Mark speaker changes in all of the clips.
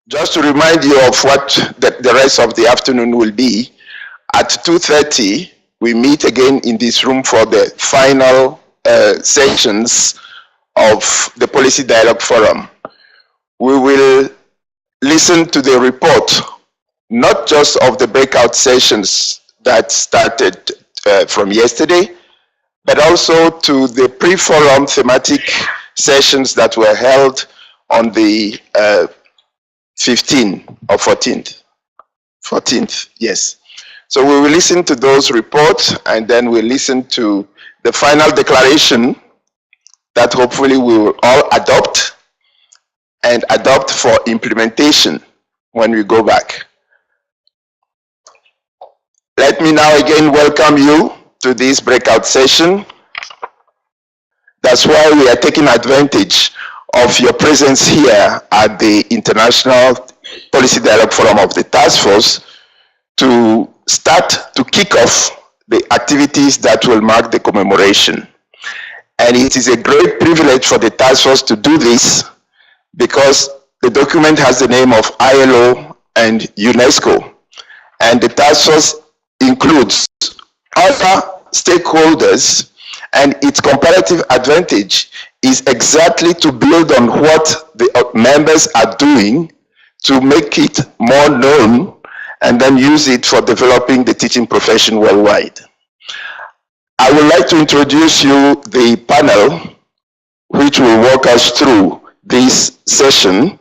Speaker 1: Just to remind you of what the rest of the afternoon will be, at 2:30, we meet again in this room for the final sessions of the Policy Dialogue Forum. We will listen to the report, not just of the breakout sessions that started from yesterday, but also to the pre-forum thematic sessions that were held on the 15th or 14th. 14th, yes. So we will listen to those reports, and then we'll listen to the final declaration that hopefully we will all adopt and adopt for implementation when we go back. Let me now again welcome you to this breakout session. That's why we are taking advantage of your presence here at the International Policy Dialogue Forum of the Task Force to kick off the activities that will mark the commemoration. And it is a great privilege for the Task Force to do this because the document has the name of ILO and UNESCO. And the Task Force includes other stakeholders, and its comparative advantage is exactly to build on what the members are doing to make it more known and then use it for developing the teaching profession worldwide. I would like to introduce you the panel which will walk us through this session.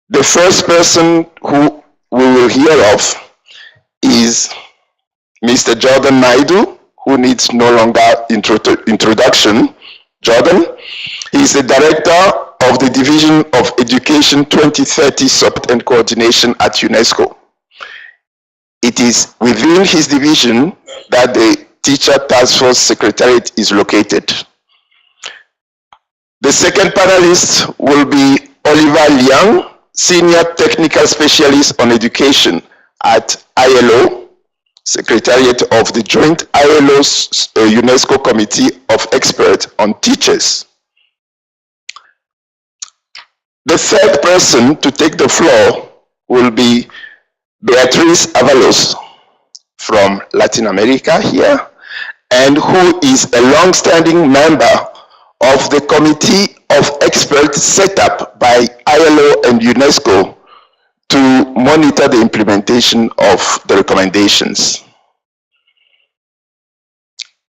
Speaker 1: The first person who we will hear of is Mr. Jordan Naidu, who needs no longer introduction. Jordan is the director of the Division of Education 2030 Support and Coordination at UNESCO. It is within his division that the Teacher Task Force Secretariat is located. The second panelist will be Oliver Liang, Senior Technical Specialist on Education at ILO, Secretariat of the Joint ILO's UNESCO Committee of Experts on Teachers. The third person to take the floor will be Beatriz Avalos from Latin America here, and who is a long-standing member of the Committee of Experts set up by ILO and UNESCO to monitor the implementation of the recommendations.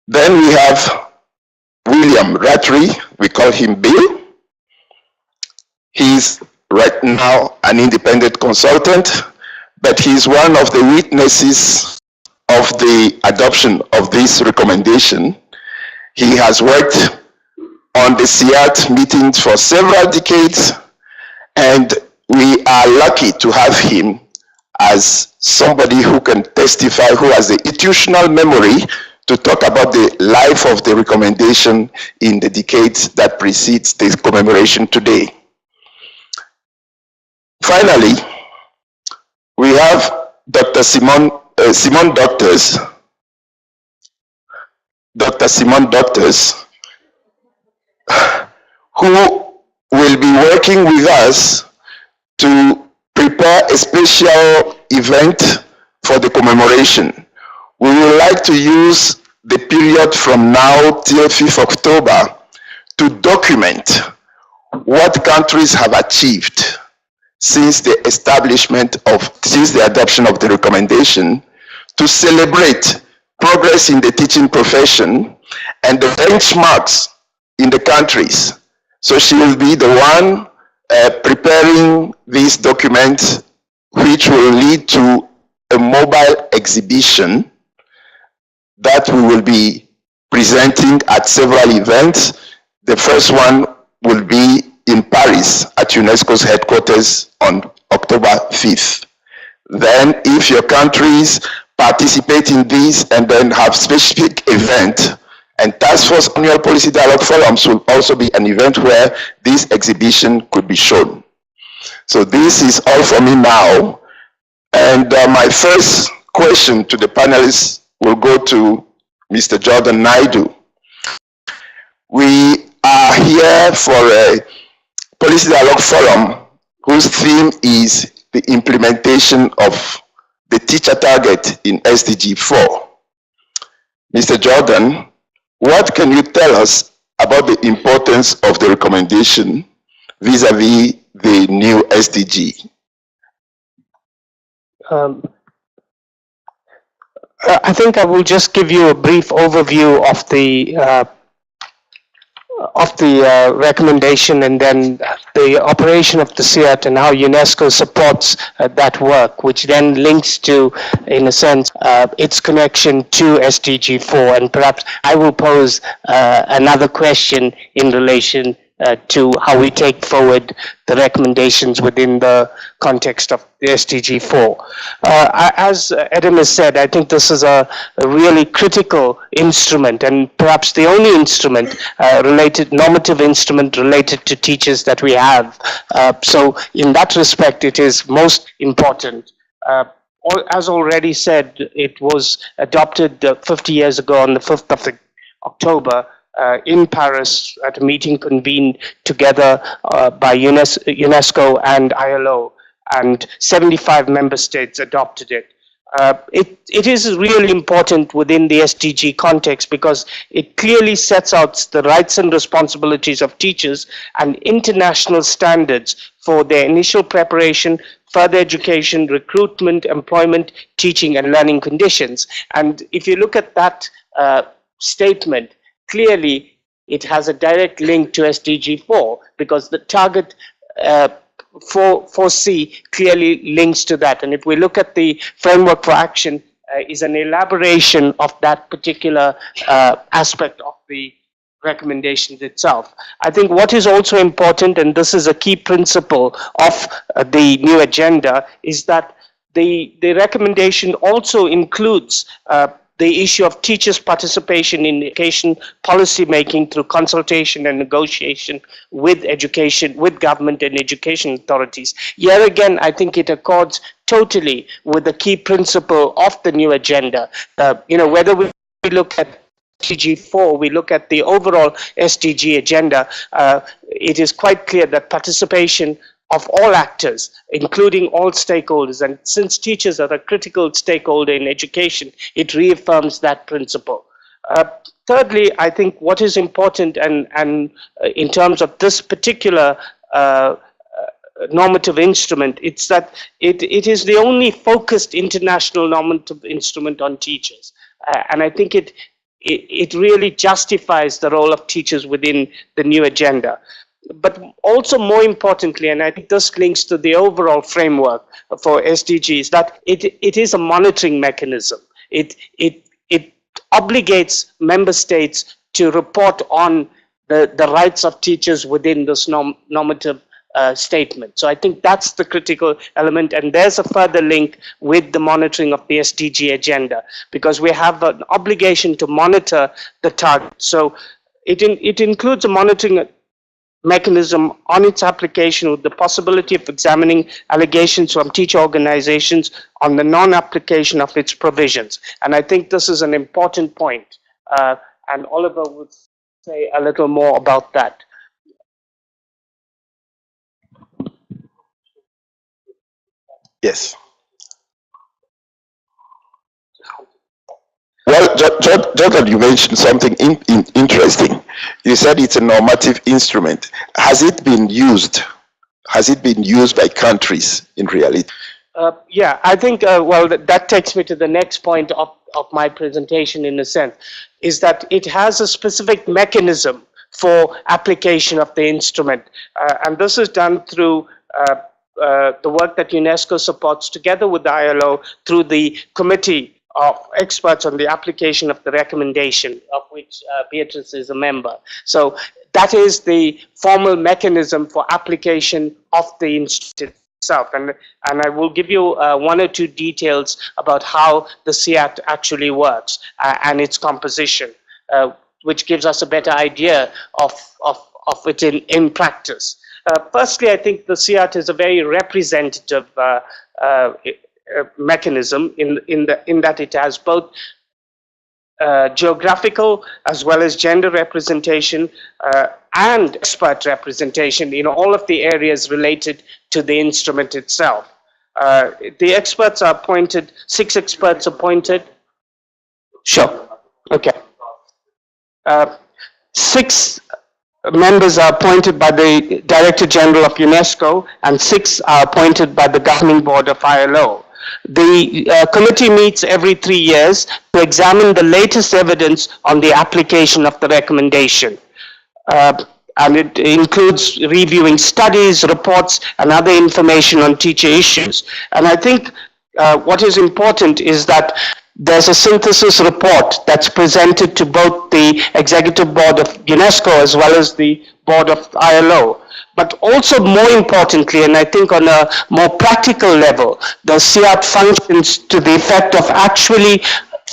Speaker 1: Then we have William Rattray, we call him Bill. He's right now an independent consultant, but he's one of the witnesses of the adoption of this recommendation. He has worked on the CIAT meetings for several decades, and we are lucky to have him as somebody who can testify, who has the institutional memory to talk about the life of the recommendation in the decades that precedes this commemoration today. Finally, we have Dr. Simon Doctors. Dr. Simon Doctors, who will be working with us to prepare a special event for the commemoration. We would like to use the period from now till 5th October to document what countries have achieved since the adoption of the recommendation, to celebrate progress in the teaching profession and the benchmarks in the countries. So she will be the one preparing these documents, which will lead to a mobile exhibition that we will be presenting at several events. The first one will be in Paris at UNESCO's headquarters on October 5th. Then if your countries participate in this and then have specific event, and Task Force Annual Policy Dialogue Forums will also be an event where this exhibition could be shown. So this is all for me now. And my first question to the panelists will go to Mr. Jordan Naidu. We are here for a Policy Dialogue Forum whose theme is the implementation of the teacher target in SDG 4. Mr. Jordan, what can you tell us about the importance of the recommendation vis-a-vis the new SDG?
Speaker 2: I think I will just give you a brief overview of the recommendation, and then the operation of the CIAT and how UNESCO supports that work, which then links to, in a sense, its connection to SDG 4. And perhaps I will pose another question in relation to how we take forward the recommendations within the context of the SDG 4. As Adam has said, I think this is a really critical instrument, and perhaps the only instrument normative instrument related to teachers that we have. So in that respect, it is most important. As already said, it was adopted 50 years ago on the 5th of October in Paris at a meeting convened together by UNESCO and ILO, and 75 member states adopted it. It is really important within the SDG context because it clearly sets out the rights and responsibilities of teachers and international standards for their initial preparation, further education, recruitment, employment, teaching, and learning conditions. And if you look at that statement, clearly it has a direct link to SDG 4 because the target 4C clearly links to that. And if we look at the framework for action, is an elaboration of that particular aspect of the recommendations itself. I think what is also important, and this is a key principle of the new agenda, is that the recommendation also includes the issue of teachers' participation in education policy making through consultation and negotiation with government and education authorities. Here again, I think it accords totally with the key principle of the new agenda. Whether we look at SDG 4, we look at the overall SDG agenda, it is quite clear that participation of all actors, including all stakeholders, and since teachers are a critical stakeholder in education, it reaffirms that principle. Thirdly, I think what is important, and in terms of this particular normative instrument, it's that it is the only focused international normative instrument on teachers, and I think it really justifies the role of teachers within the new agenda. But also more importantly, and I think this links to the overall framework for SDGs, that it is a monitoring mechanism. It obligates member states to report on the rights of teachers within this normative statement. So I think that's the critical element, and there's a further link with the monitoring of the SDG agenda, because we have an obligation to monitor the target. So it includes a monitoring mechanism on its application with the possibility of examining allegations from teacher organizations on the non-application of its provisions. And I think this is an important point. And Oliver would say a little more about that.
Speaker 1: Yes. Well, Jordan, you mentioned something interesting. You said it's a normative instrument. Has it been used? Has it been used by countries in reality?
Speaker 2: Yeah, I think, well, that takes me to the next point of my presentation, in a sense, is that it has a specific mechanism for application of the instrument. And this is done through the work that UNESCO supports together with the ILO through the committee of experts on the application of the recommendation, of which Beatrice is a member. So that is the formal mechanism for application of the instrument itself. And I will give you one or two details about how the CIAT actually works and its composition, which gives us a better idea of it in practice. Firstly, I think the CIAT is a very representative mechanism in that it has both geographical as well as gender representation and expert representation in all of the areas related to the instrument itself. The experts are appointed, 6 experts appointed. Sure, okay. 6 members are appointed by the Director General of UNESCO and 6 are appointed by the Governing Board of ILO. The committee meets every 3 years to examine the latest evidence on the application of the recommendation. And it includes reviewing studies, reports, and other information on teacher issues. And I think what is important is that there's a synthesis report that's presented to both the Executive Board of UNESCO as well as the Board of ILO. But also more importantly, and I think on a more practical level, the CIAT functions to the effect of actually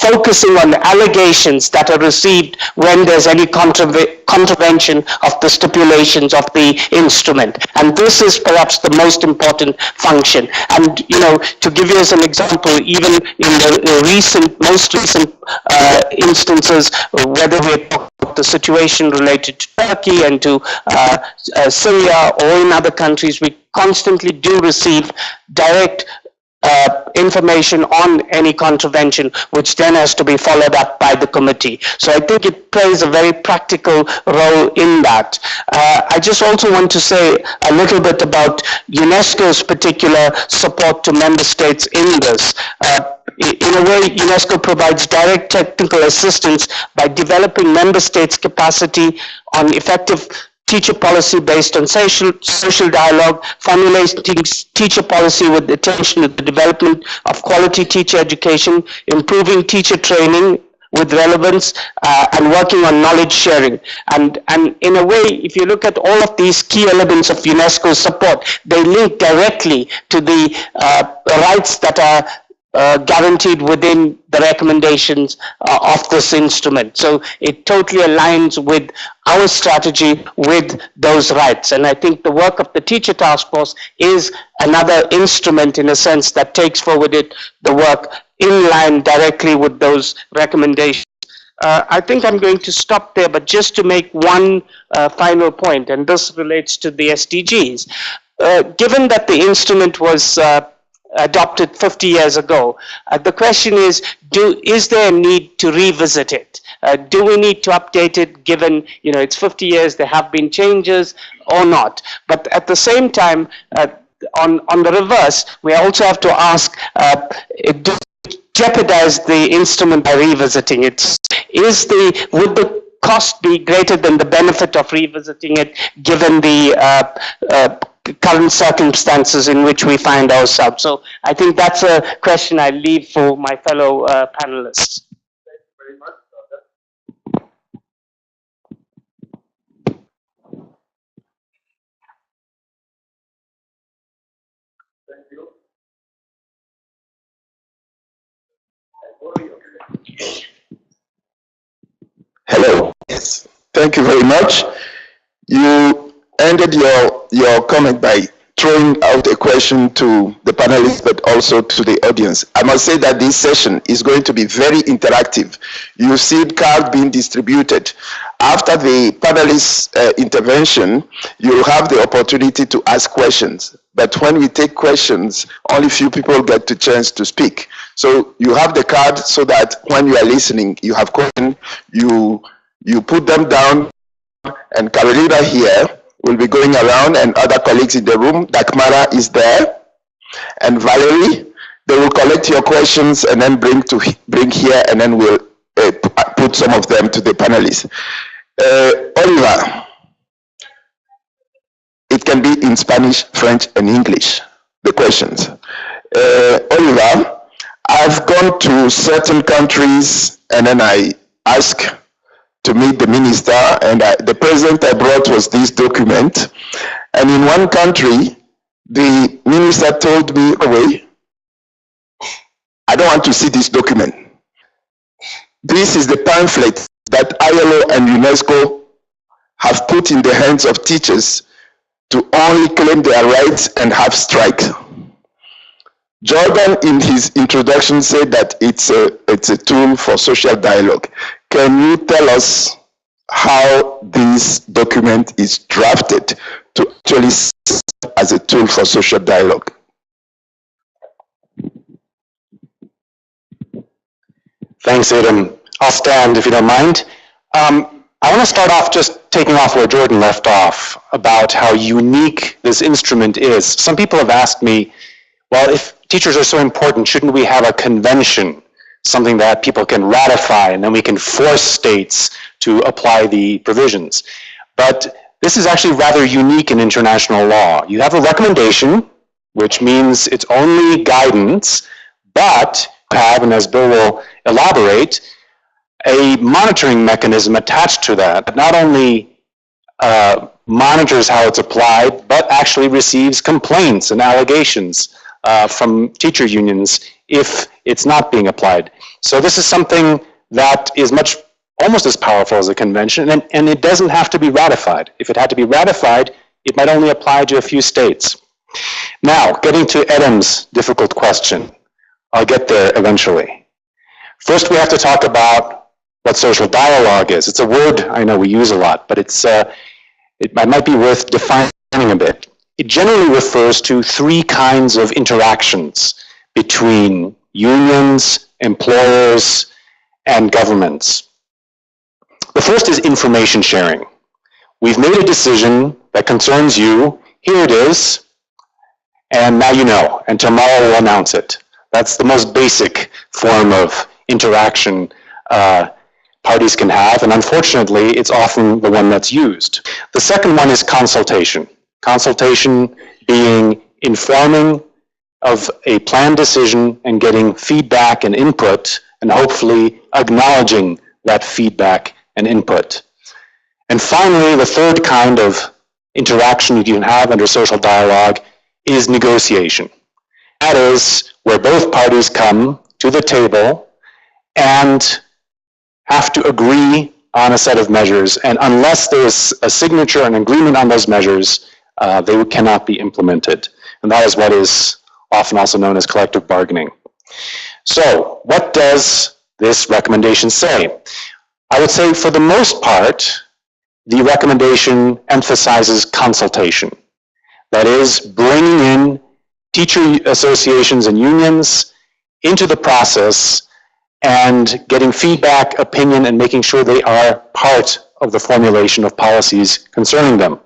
Speaker 2: focusing on allegations that are received when there's any contravention of the stipulations of the instrument. And this is perhaps the most important function. And, you know, to give you as an example, even in the most recent instances, whether we're talking about the situation related to Turkey and to Syria or in other countries, we constantly do receive direct information on any contravention, which then has to be followed up by the committee. So I think it plays a very practical role in that. I just also want to say a little bit about UNESCO's particular support to member states in this. In a way, UNESCO provides direct technical assistance by developing member states' capacity on effective teacher policy based on social dialogue, formulating teacher policy with attention to the development of quality teacher education, improving teacher training with relevance, and working on knowledge sharing. And in a way, if you look at all of these key elements of UNESCO's support, they link directly to the rights that are guaranteed within the recommendations of this instrument. So it totally aligns with our strategy with those rights. And I think the work of the Teacher Task Force is another instrument in a sense that takes forward the work in line directly with those recommendations. I think I'm going to stop there, but just to make one final point, and this relates to the SDGs. Given that the instrument was adopted 50 years ago. The question is there a need to revisit it? Do we need to update it given, you know, it's 50 years, there have been changes or not? But at the same time, on the reverse, we also have to ask, do we jeopardize the instrument by revisiting it? Would the cost be greater than the benefit of revisiting it given the current circumstances in which we find ourselves? So I think that's a question I leave for my fellow panelists.
Speaker 1: Thank you very much. Thank you. Hello. Yes. Thank you very much. You ended your comment by throwing out a question to the panelists, but also to the audience. I must say that this session is going to be very interactive. You see cards being distributed. After the panelists' intervention, you'll have the opportunity to ask questions. But when we take questions, only few people get the chance to speak. So you have the card so that when you are listening, you have questions, you put them down, and Carolina here will be going around, and other colleagues in the room. Dakmara is there, and Valerie. They will collect your questions and then bring here, and then we'll put some of them to the panelists. Oliver, it can be in Spanish, French, and English, the questions. Oliver, I've gone to certain countries, and then I ask to meet the minister, and the present I brought was this document. And in one country, the minister told me, oh wait, I don't want to see this document. This is the pamphlet that ILO and UNESCO have put in the hands of teachers to only claim their rights and have strike. Jordan, in his introduction, said that it's a tool for social dialogue. Can you tell us how this document is drafted to actually serve as a tool for social dialogue?
Speaker 3: Thanks, Adam. I'll stand if you don't mind. I want to start off just taking off where Jordan left off about how unique this instrument is. Some people have asked me, well, if teachers are so important, shouldn't we have a convention, something that people can ratify, and then we can force states to apply the provisions? But this is actually rather unique in international law. You have a recommendation, which means it's only guidance, but you have, and as Bill will elaborate, a monitoring mechanism attached to that not only monitors how it's applied, but actually receives complaints and allegations from teacher unions if it's not being applied. So this is something that is almost as powerful as a convention, and it doesn't have to be ratified. If it had to be ratified, it might only apply to a few states. Now, getting to Adam's difficult question. I'll get there eventually. First, we have to talk about what social dialogue is. It's a word I know we use a lot, but it might be worth defining a bit. It generally refers to three kinds of interactions between unions, employers, and governments. The first is information sharing. We've made a decision that concerns you. Here it is, and now you know, and tomorrow we'll announce it. That's the most basic form of interaction parties can have, and unfortunately, it's often the one that's used. The second one is consultation. Consultation being informing of a planned decision and getting feedback and input, and hopefully acknowledging that feedback and input. And finally, the third kind of interaction you can have under social dialogue is negotiation. That is where both parties come to the table and have to agree on a set of measures, and unless there's a signature and agreement on those measures, they cannot be implemented. And that is what is often also known as collective bargaining. So, what does this recommendation say? I would say for the most part, the recommendation emphasizes consultation. That is, bringing in teacher associations and unions into the process and getting feedback, opinion, and making sure they are part of the formulation of policies concerning them.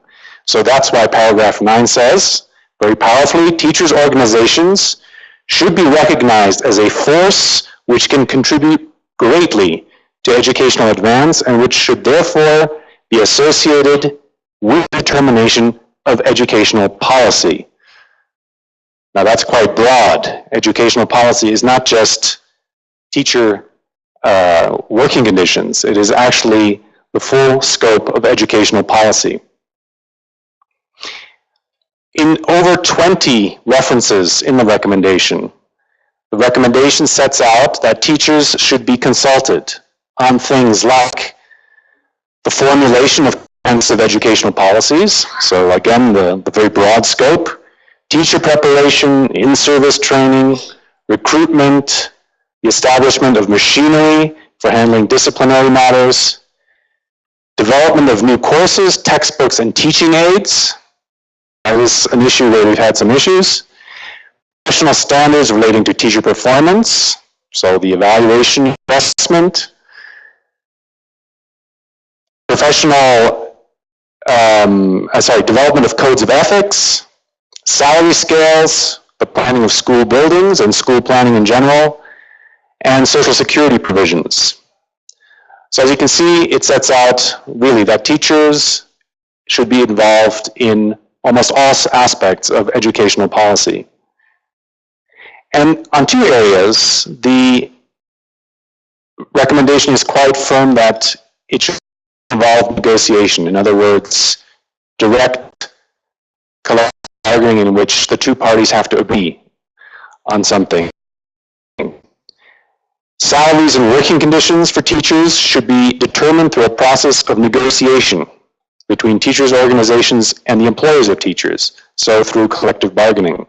Speaker 3: So that's why paragraph 9 says, very powerfully, teachers' organizations should be recognized as a force which can contribute greatly to educational advance and which should therefore be associated with determination of educational policy. Now that's quite broad. Educational policy is not just teacher working conditions. It is actually the full scope of educational policy. In over 20 references in the recommendation sets out that teachers should be consulted on things like the formulation of comprehensive educational policies, so again, the very broad scope, teacher preparation, in-service training, recruitment, the establishment of machinery for handling disciplinary matters, development of new courses, textbooks, and teaching aids. That is an issue where we've had some issues. Professional standards relating to teacher performance, so the evaluation assessment. Development of codes of ethics, salary scales, the planning of school buildings and school planning in general, and social security provisions. So as you can see, it sets out really that teachers should be involved in almost all aspects of educational policy. And on two areas, the recommendation is quite firm that it should involve negotiation. In other words, direct collective bargaining in which the two parties have to agree on something. Salaries and working conditions for teachers should be determined through a process of negotiation between teachers' organizations and the employers of teachers, so through collective bargaining.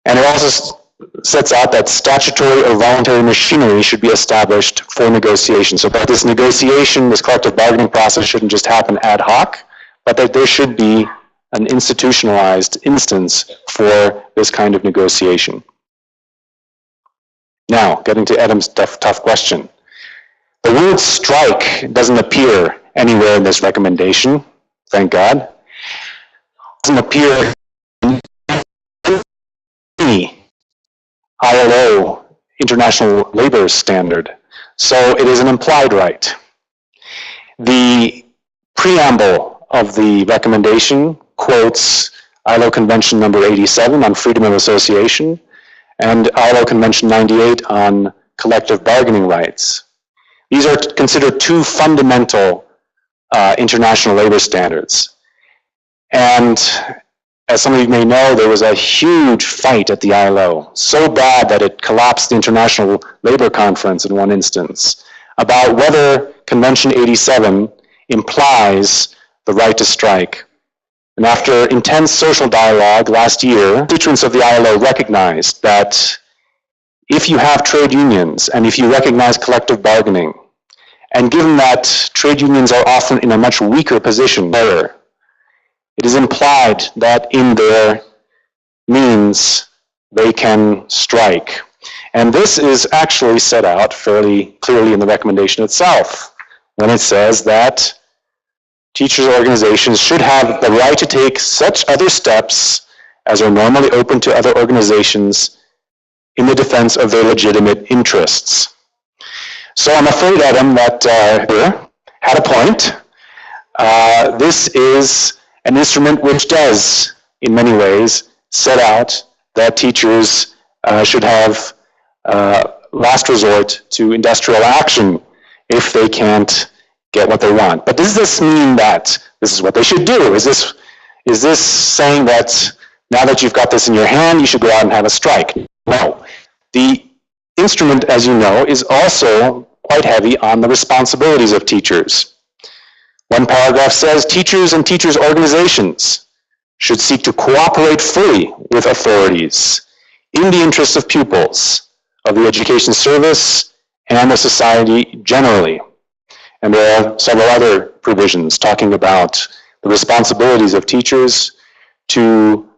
Speaker 3: And it also sets out that statutory or voluntary machinery should be established for negotiation. So that this negotiation, this collective bargaining process shouldn't just happen ad hoc, but that there should be an institutionalized instance for this kind of negotiation. Now, getting to Adam's tough question. The word strike doesn't appear anywhere in this recommendation, thank God. It doesn't appear in any ILO, International Labor Standard, so it is an implied right. The preamble of the recommendation quotes ILO Convention number 87 on freedom of association and ILO Convention 98 on collective bargaining rights. These are considered two fundamental international labor standards. And as some of you may know, there was a huge fight at the ILO, so bad that it collapsed the International Labor Conference in one instance, about whether Convention 87 implies the right to strike. And after intense social dialogue last year, constituents of the ILO recognized that if you have trade unions and if you recognize collective bargaining, and given that trade unions are often in a much weaker position there, it is implied that in their means they can strike. And this is actually set out fairly clearly in the recommendation itself, when it says that teachers' organizations should have the right to take such other steps as are normally open to other organizations in the defense of their legitimate interests. So I'm afraid, Adam, that had a point. This is an instrument which does, in many ways, set out that teachers should have last resort to industrial action if they can't get what they want. But does this mean that this is what they should do? Is this saying that now that you've got this in your hand, you should go out and have a strike? No. The instrument, as you know, is also quite heavy on the responsibilities of teachers. One paragraph says, teachers and teachers' organizations should seek to cooperate fully with authorities in the interests of pupils, of the education service, and the society generally. And there are several other provisions talking about the responsibilities of teachers to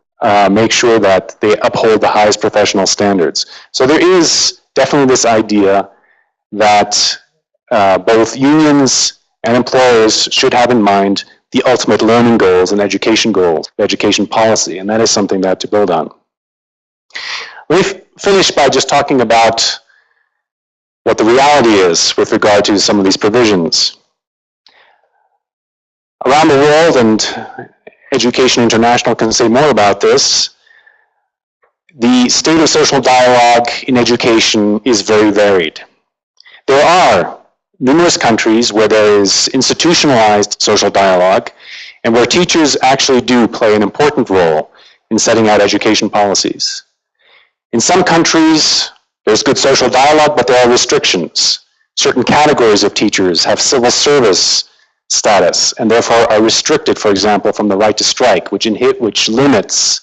Speaker 3: make sure that they uphold the highest professional standards. So there is definitely this idea that both unions and employers should have in mind the ultimate learning goals and education goals, education policy, and that is something that to build on. Let me finish by just talking about what the reality is with regard to some of these provisions. Around the world, and Education International can say more about this, the state of social dialogue in education is very varied. There are numerous countries where there is institutionalized social dialogue and where teachers actually do play an important role in setting out education policies. In some countries, there's good social dialogue, but there are restrictions. Certain categories of teachers have civil service status and therefore are restricted, for example, from the right to strike, which limits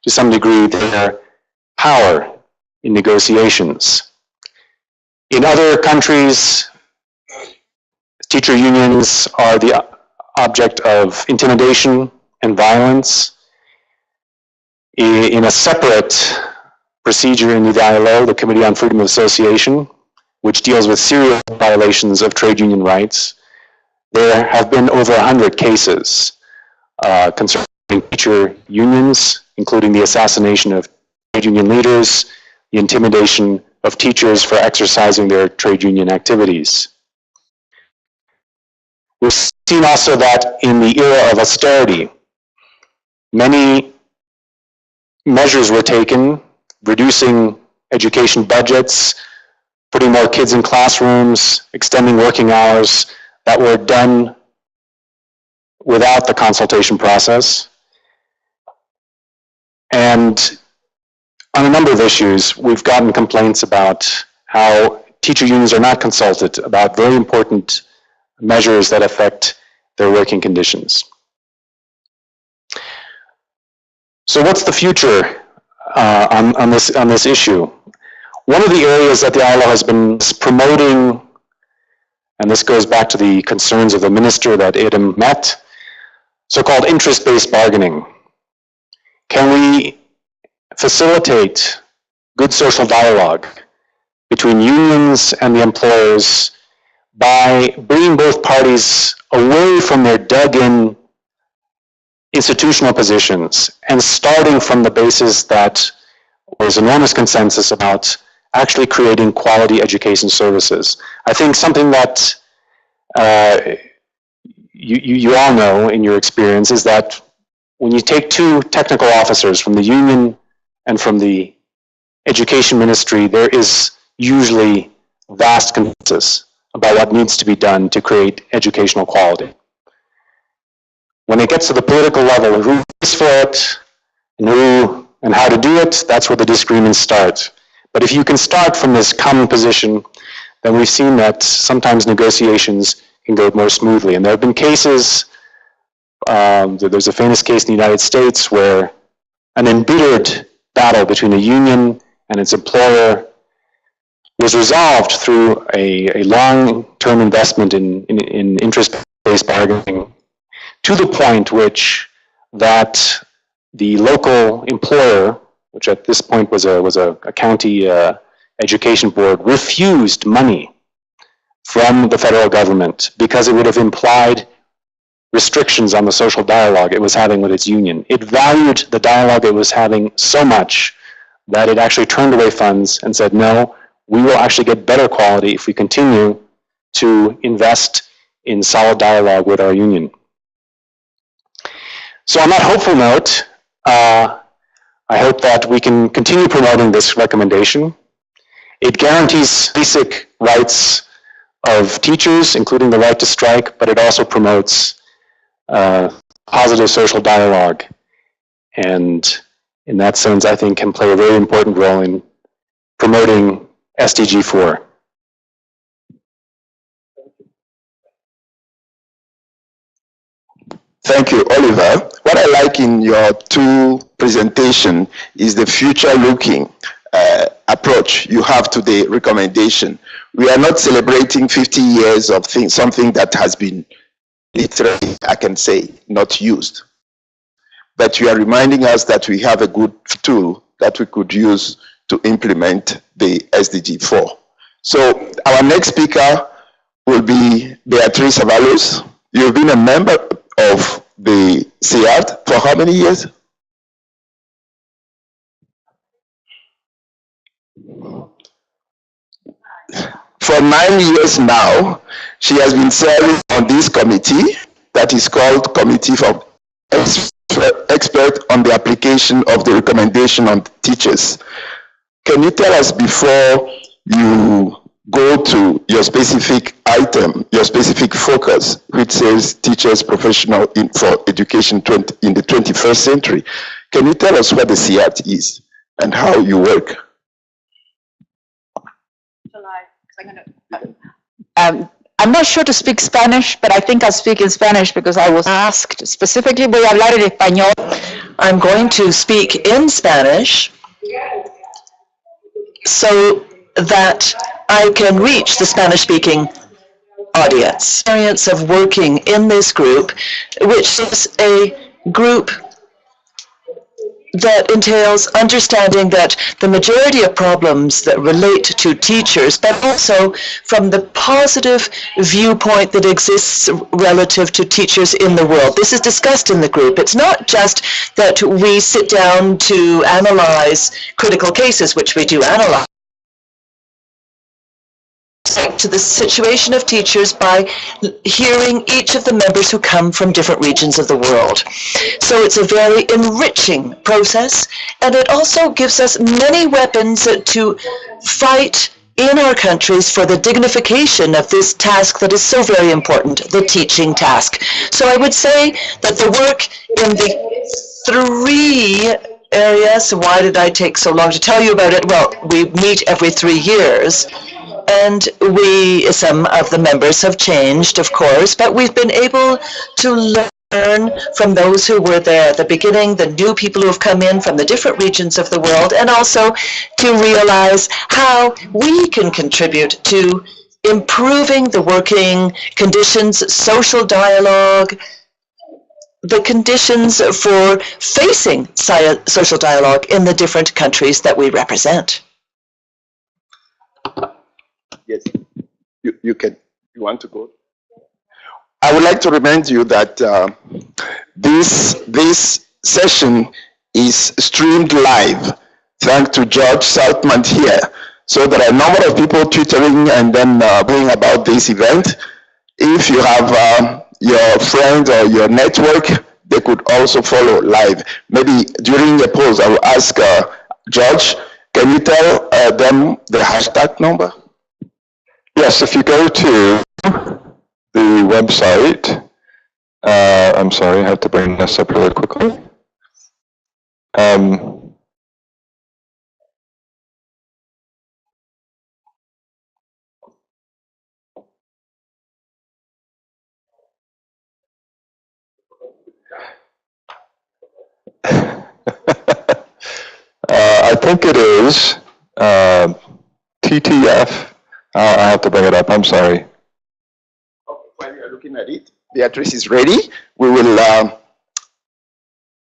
Speaker 3: to some degree their power in negotiations. In other countries, teacher unions are the object of intimidation and violence. In a separate procedure in the ILO, the Committee on Freedom of Association, which deals with serious violations of trade union rights, there have been over 100 cases concerning teacher unions, including the assassination of trade union leaders, the intimidation of teachers for exercising their trade union activities. We've seen also that in the era of austerity, many measures were taken, reducing education budgets, putting more kids in classrooms, extending working hours, that were done without the consultation process. And on a number of issues, we've gotten complaints about how teacher unions are not consulted about very important measures that affect their working conditions. So what's the future on this issue. One of the areas that the ILO has been promoting, and this goes back to the concerns of the minister that Adam met, so-called interest-based bargaining. Can we facilitate good social dialogue between unions and the employers by bringing both parties away from their dug-in institutional positions and starting from the basis that there's enormous consensus about actually creating quality education services? I think something that you all know in your experience is that when you take two technical officers from the union and from the education ministry, there is usually vast consensus about what needs to be done to create educational quality. When it gets to the political level, who pays for it and how to do it, that's where the disagreements start. But if you can start from this common position, then we've seen that sometimes negotiations can go more smoothly. And there have been cases, there's a famous case in the United States where an embittered battle between a union and its employer was resolved through a long-term investment in interest-based bargaining, to the point which that the local employer, which at this point was a county education board, refused money from the federal government because it would have implied restrictions on the social dialogue it was having with its union. It valued the dialogue it was having so much that it actually turned away funds and said, no, we will actually get better quality if we continue to invest in solid dialogue with our union. So on that hopeful note, I hope that we can continue promoting this recommendation. It guarantees basic rights of teachers, including the right to strike, but it also promotes positive social dialogue. And in that sense, I think can play a very important role in promoting SDG 4.
Speaker 1: Thank you, Oliver. What I like in your two presentation is the future-looking approach you have to the recommendation. We are not celebrating 50 years of something that has been literally, I can say, not used. But you are reminding us that we have a good tool that we could use to implement the SDG 4. So our next speaker will be Beatriz Avalos. You've been a member of the CIAT for how many years? For 9 years now. She has been serving on this committee that is called Committee for Expert on the Application of the Recommendation on Teachers. Can you tell us, before you go to your specific item, your specific focus, which says teachers professional for education in the 21st century, can you tell us what the CIAT is and how you work?
Speaker 4: I'm not sure to speak Spanish, but I think I'll speak in Spanish because I was asked specifically. Voy a hablar en español.
Speaker 5: I'm going to speak in Spanish so that I can reach the Spanish-speaking audience. Experience of working in this group, which is a group that entails understanding that the majority of problems that relate to teachers, but also from the positive viewpoint that exists relative to teachers in the world. This is discussed in the group. It's not just that we sit down to analyze critical cases, which we do analyze, to the situation of teachers by hearing each of the members who come from different regions of the world. So it's a very enriching process, and it also gives us many weapons to fight in our countries for the dignification of this task that is so very important, the teaching task. So I would say that the work in the 3 areas, why did I take so long to tell you about it? Well, we meet every 3 years. And some of the members have changed, of course, but we've been able to learn learn from those who were there at the beginning, the new people who have come in from the different regions of the world, and also to realize how we can contribute to improving the working conditions, social dialogue, the conditions for facing social dialogue in the different countries that we represent.
Speaker 1: Yes, you can. You want to go? I would like to remind you that this session is streamed live, thanks to George Saltman here. So there are a number of people twittering and then going about this event. If you have your friends or your network, they could also follow live. Maybe during the pause, I will ask George, can you tell them the hashtag number?
Speaker 6: Yes, if you go to the website, I'm sorry, I have to bring this up really quickly. I think it is TTF. I have to bring it up. I'm sorry.
Speaker 1: While you're looking at it, Beatrice is ready. We will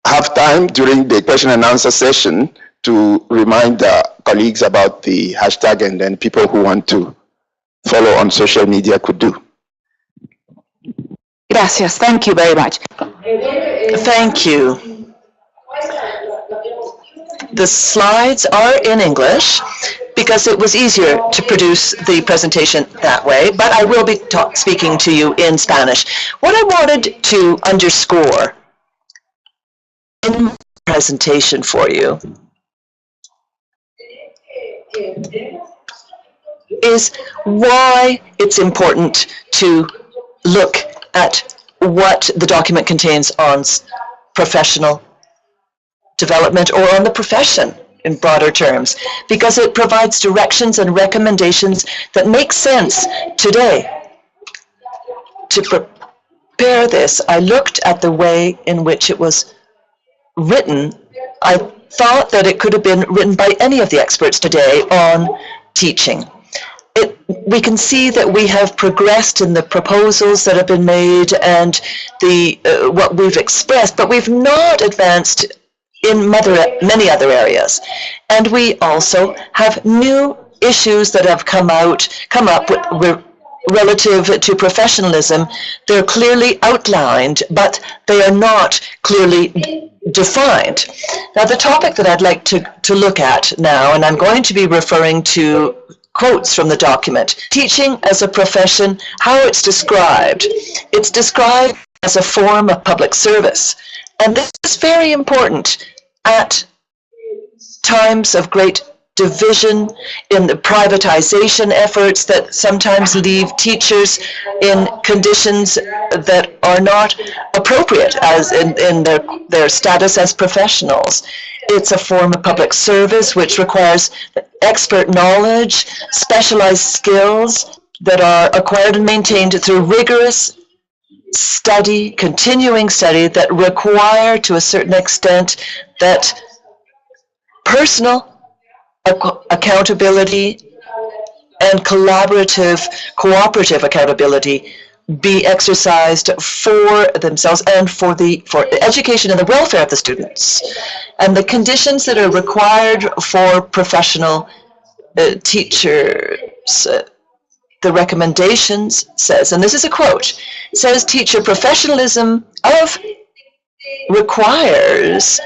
Speaker 1: have time during the question and answer session to remind colleagues about the hashtag, and then people who want to follow on social media could do.
Speaker 4: Gracias. Thank you very much.
Speaker 5: Thank you. The slides are in English because it was easier to produce the presentation that way, but I will be speaking to you in Spanish. What I wanted to underscore in my presentation for you is why it's important to look at what the document contains on professional development or on the profession in broader terms, because it provides directions and recommendations that make sense today. To prepare this, I looked at the way in which it was written. I thought that it could have been written by any of the experts today on teaching. We can see that we have progressed in the proposals that have been made and the what we've expressed, but we've not advanced in many other areas. And we also have new issues that have come up with relative to professionalism. They're clearly outlined, but they are not clearly defined. Now, the topic that I'd like to look at now, and I'm going to be referring to quotes from the document. Teaching as a profession, how it's described. It's described as a form of public service. And this is very important at times of great division in the privatization efforts that sometimes leave teachers in conditions that are not appropriate as in their status as professionals. It's a form of public service which requires expert knowledge, specialized skills that are acquired and maintained through rigorous study, continuing study that require to a certain extent that personal accountability and cooperative accountability be exercised for themselves and for the education and the welfare of the students. And the conditions that are required for professional teachers, the recommendations says, and this is a quote, says teacher professionalism requires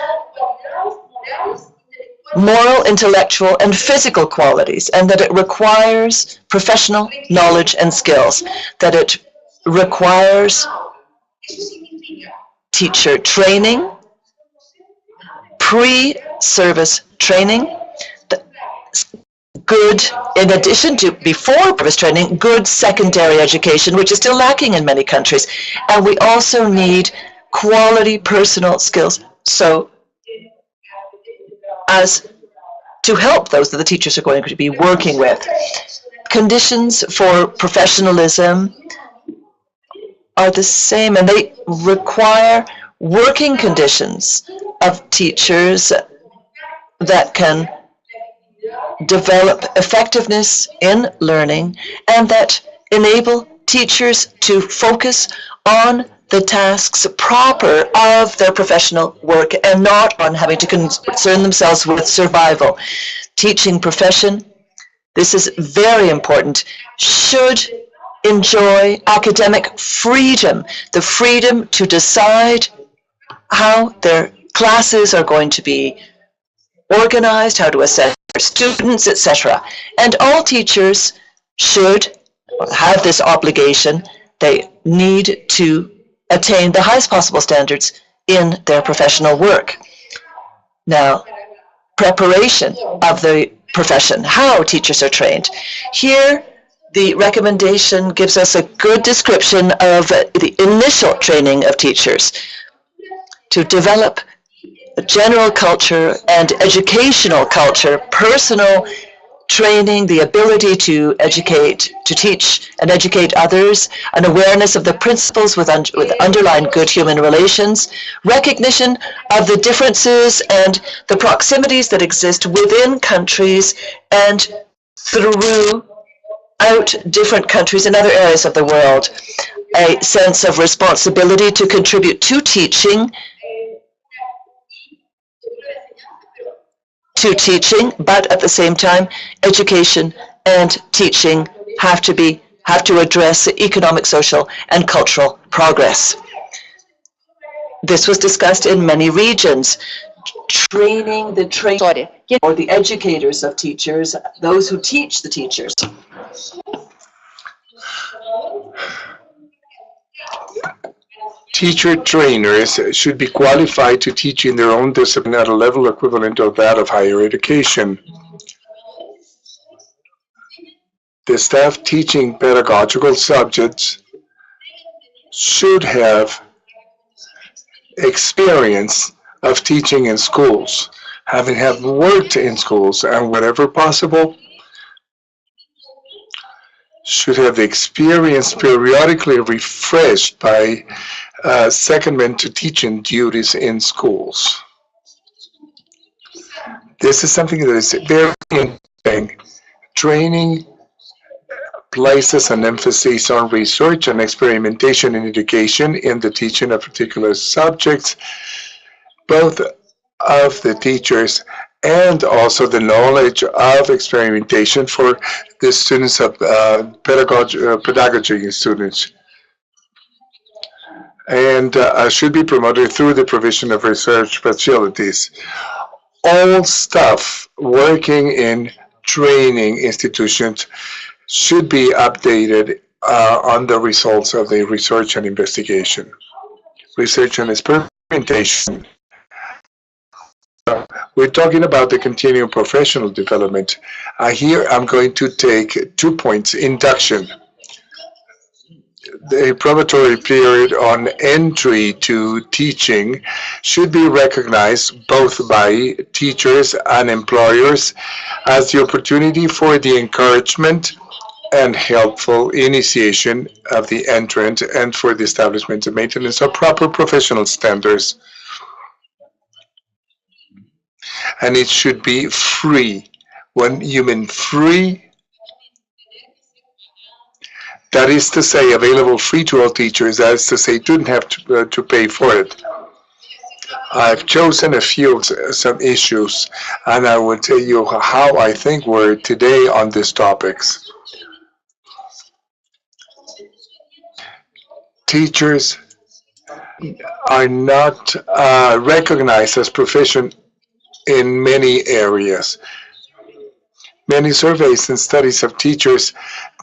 Speaker 5: moral, intellectual, and physical qualities, and that it requires professional knowledge and skills, that it requires teacher training, pre-service training, good, in addition to before service training, good secondary education, which is still lacking in many countries. And we also need quality personal skills, so as to help those that the teachers are going to be working with. Conditions for professionalism are the same, and they require working conditions of teachers that can develop effectiveness in learning and that enable teachers to focus on the tasks proper of their professional work and not on having to concern themselves with survival. Teaching profession, this is very important, should enjoy academic freedom, the freedom to decide how their classes are going to be organized, how to assess their students, etc. And all teachers should have this obligation. They need to attain the highest possible standards in their professional work. Now, preparation of the profession, how teachers are trained. Here, the recommendation gives us a good description of the initial training of teachers to develop a general culture and educational culture, personal training, the ability to educate, to teach and educate others, an awareness of the principles with underlying good human relations, recognition of the differences and the proximities that exist within countries and throughout different countries in other areas of the world, a sense of responsibility to contribute to teaching, but at the same time, education and teaching have to address economic, social, and cultural progress. This was discussed in many regions. Training the trainers or the educators of teachers, those who teach the teachers.
Speaker 7: Teacher trainers should be qualified to teach in their own discipline at a level equivalent to that of higher education. The staff teaching pedagogical subjects should have experience of teaching in schools, having worked in schools, and wherever possible, should have the experience periodically refreshed by secondment to teaching duties in schools. This is something that is very interesting. Training places an emphasis on research and experimentation in education in the teaching of particular subjects, both of the teachers and also the knowledge of experimentation for the students of pedagogy students. And should be promoted through the provision of research facilities. All staff working in training institutions should be updated on the results of the research and investigation. Research and experimentation. We're talking about the continuing professional development. Here I'm going to take 2 points. Induction. The probatory period on entry to teaching should be recognized both by teachers and employers as the opportunity for the encouragement and helpful initiation of the entrant and for the establishment and maintenance of proper professional standards. And it should be free. When you mean free, that is to say available free to all teachers, that is to say didn't have to pay for it. I've chosen a few some issues, and I will tell you how I think we're today on these topics. Teachers are not recognized as proficient in many areas. Many surveys and studies of teachers,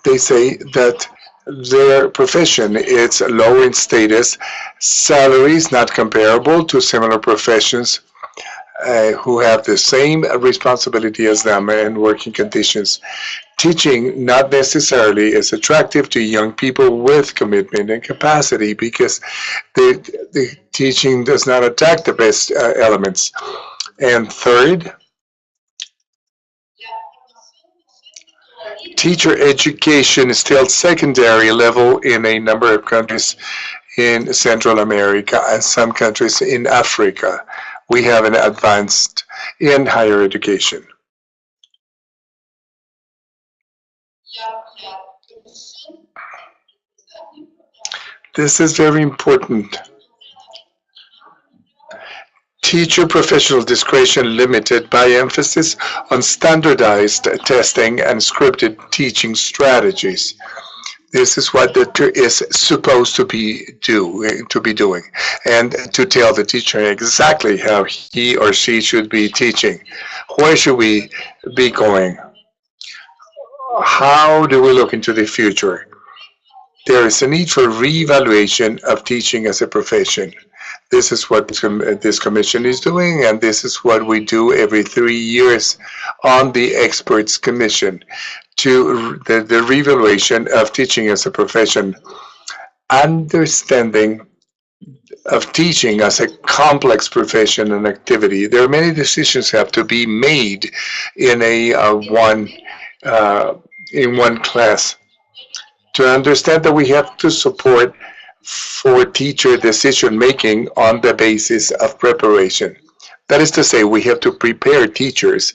Speaker 7: they say that their profession is low in status, salaries not comparable to similar professions who have the same responsibility as them and working conditions. Teaching not necessarily is attractive to young people with commitment and capacity because the teaching does not attack the best elements. And third, teacher education is still secondary level in a number of countries in Central America and some countries in Africa. We haven't advanced in higher education. This is very important. Teacher professional discretion limited by emphasis on standardized testing and scripted teaching strategies. This is what the teacher is supposed to be doing, and to tell the teacher exactly how he or she should be teaching. Where should we be going? How do we look into the future? There is a need for reevaluation of teaching as a profession. This is what this commission is doing, and this is what we do every 3 years on the experts commission, to the reevaluation of teaching as a profession, understanding of teaching as a complex profession and activity. There are many decisions have to be made in one class. To understand that we have to support for teacher decision making on the basis of preparation. That is to say, we have to prepare teachers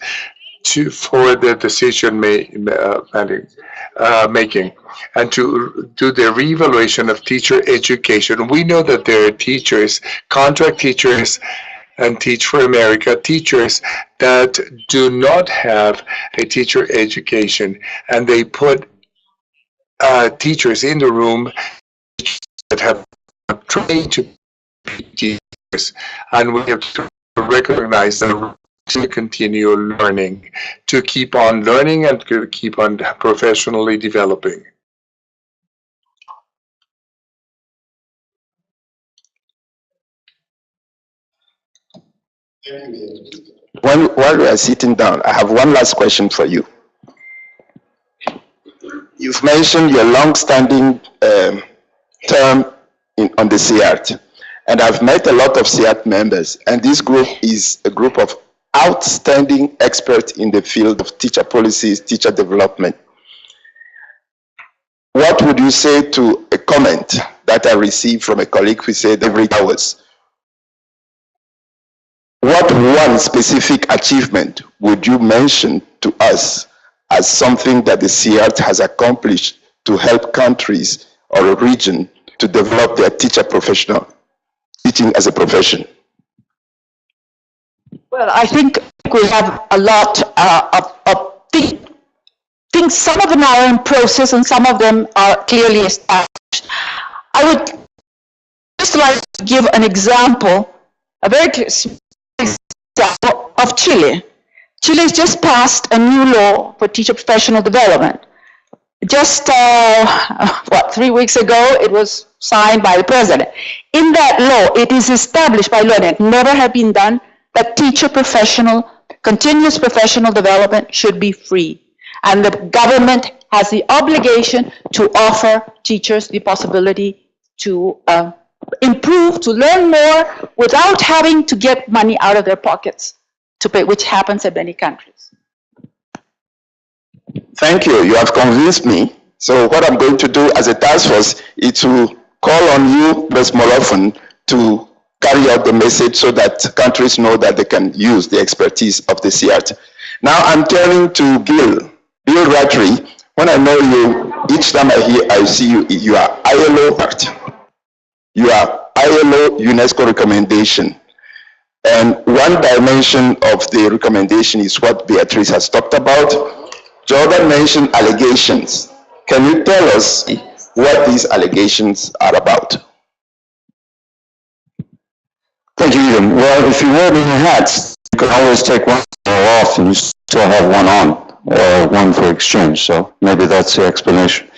Speaker 7: for the decision making and to do the reevaluation of teacher education. We know that there are teachers, contract teachers, and Teach for America teachers that do not have a teacher education, and they put teachers in the room that have trained to be teachers, and we have to recognize them to continue learning, to keep on learning and to keep on professionally developing.
Speaker 1: While we are sitting down, I have one last question for you. You've mentioned your long-standing term on the CEART, and I've met a lot of CEART members, and this group is a group of outstanding experts in the field of teacher policies, teacher development. What would you say to a comment that I received from a colleague who said every hours? What one specific achievement would you mention to us as something that the CEART has accomplished to help countries or a region to develop their teacher professional, teaching as a profession?
Speaker 4: Well, I think we have a lot of things. Some of them are in process and some of them are clearly established. I would just like to give an example, a very clear example of Chile. Chile has just passed a new law for teacher professional development. Just, 3 weeks ago, it was signed by the president. In that law, it is established by law, and it never had been done, that continuous professional development should be free. And the government has the obligation to offer teachers the possibility to improve, to learn more, without having to get money out of their pockets to pay, which happens in many countries.
Speaker 1: Thank you. You have convinced me. So what I'm going to do as a task force is to call on you, Ms. Molofon, to carry out the message so that countries know that they can use the expertise of the CEART. Now I'm turning to Bill Ratry. When I know you, each time I see you, you are ILO, you are ILO UNESCO recommendation. And one dimension of the recommendation is what Beatrice has talked about. Jordan mentioned allegations. Can you tell us what these allegations are about?
Speaker 6: Thank you, Edom. Well, if you wear many hats, you can always take one off and you still have one on, or one for exchange. So maybe that's the explanation.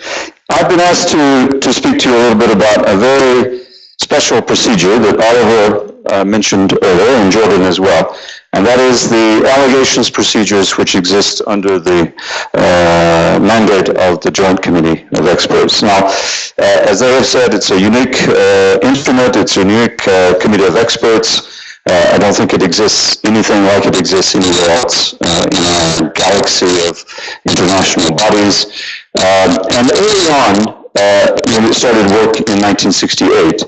Speaker 6: I've been asked to speak to you a little bit about a very special procedure that Oliver mentioned earlier, and Jordan as well, and that is the allegations procedures which exist under the mandate of the Joint Committee of Experts. Now, as they have said, it's a unique instrument, it's a unique committee of experts, I don't think it exists anything like it exists anywhere else in our galaxy of international bodies. And early on, when it started work in 1968,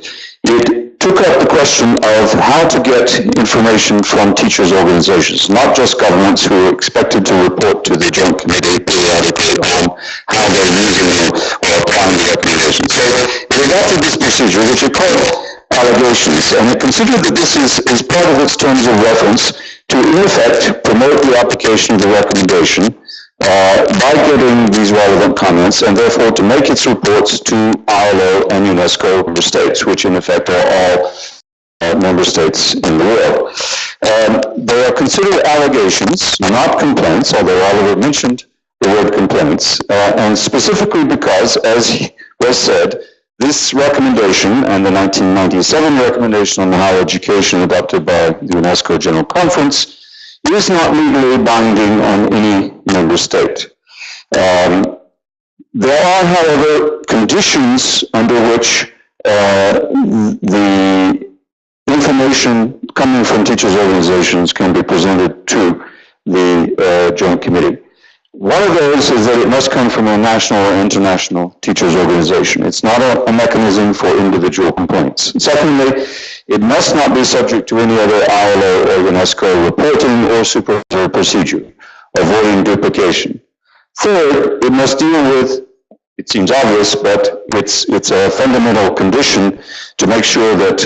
Speaker 6: it took up the question of how to get information from teachers' organizations, not just governments who were expected to report to the Joint Committee periodically on how they're using or applying the recommendations. So it adopted this procedure, which it called allegations, and it considered that this is part of its terms of reference to, in effect, promote the application of the recommendation by getting these relevant comments, and therefore to make its reports to ILO and UNESCO member states, which in effect are all member states in the world. They are considered allegations, not complaints, although Oliver mentioned the word complaints, and specifically because, as was said, this recommendation and the 1997 recommendation on higher education adopted by the UNESCO General Conference is not legally binding on any member state. There are, however, conditions under which the information coming from teachers' organizations can be presented to the Joint Committee. One of those is that it must come from a national or international teachers' organization. It's not a mechanism for individual complaints. And secondly, it must not be subject to any other ILO or UNESCO reporting or supervisory procedure, avoiding duplication. Third, it must deal with, it seems obvious, but it's a fundamental condition to make sure that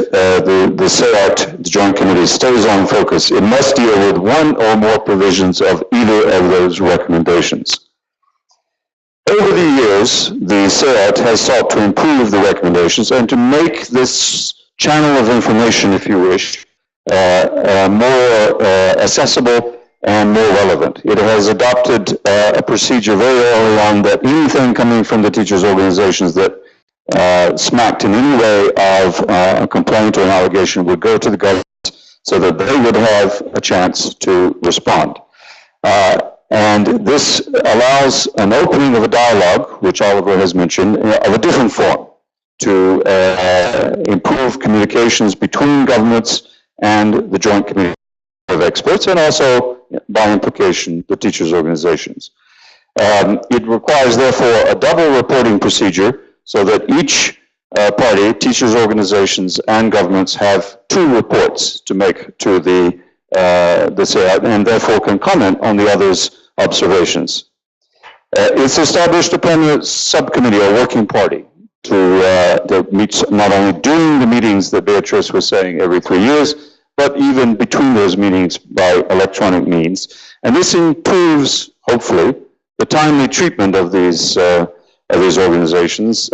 Speaker 6: the SEAT, the Joint Committee, stays on focus. It must deal with one or more provisions of either of those recommendations. Over the years, the SEAT has sought to improve the recommendations and to make this channel of information, if you wish, more accessible and more relevant. It has adopted a procedure very early on that anything coming from the teachers' organizations that smacked in any way of a complaint or an allegation would go to the government so that they would have a chance to respond. And this allows an opening of a dialogue, which Oliver has mentioned, of a different form to improve communications between governments and the Joint Committee of Experts, and also, by implication, the teachers' organizations. It requires, therefore, a double reporting procedure so that each party, teachers' organizations and governments, have two reports to make to the SEAT, and therefore can comment on the other's observations. It's established a permanent subcommittee or working party that meets not only during the meetings that Beatrice was saying every 3 years, but even between those meetings by electronic means. And this improves, hopefully, the timely treatment of these organizations'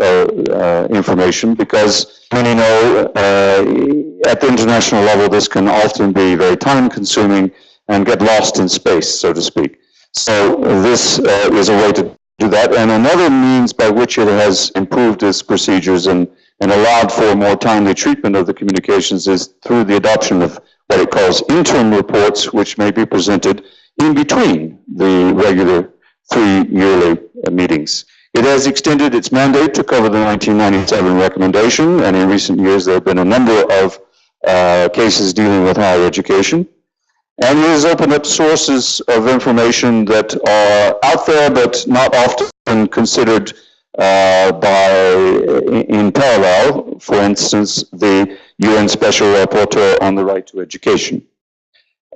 Speaker 6: information, because many know at the international level this can often be very time-consuming and get lost in space, so to speak. So this is a way to do that. And another means by which it has improved its procedures and allowed for more timely treatment of the communications is through the adoption of what it calls interim reports, which may be presented in between the regular 3 yearly meetings. It has extended its mandate to cover the 1997 recommendation, and in recent years there have been a number of cases dealing with higher education. And it has opened up sources of information that are out there but not often considered in parallel, for instance, the UN Special Rapporteur on the Right to Education.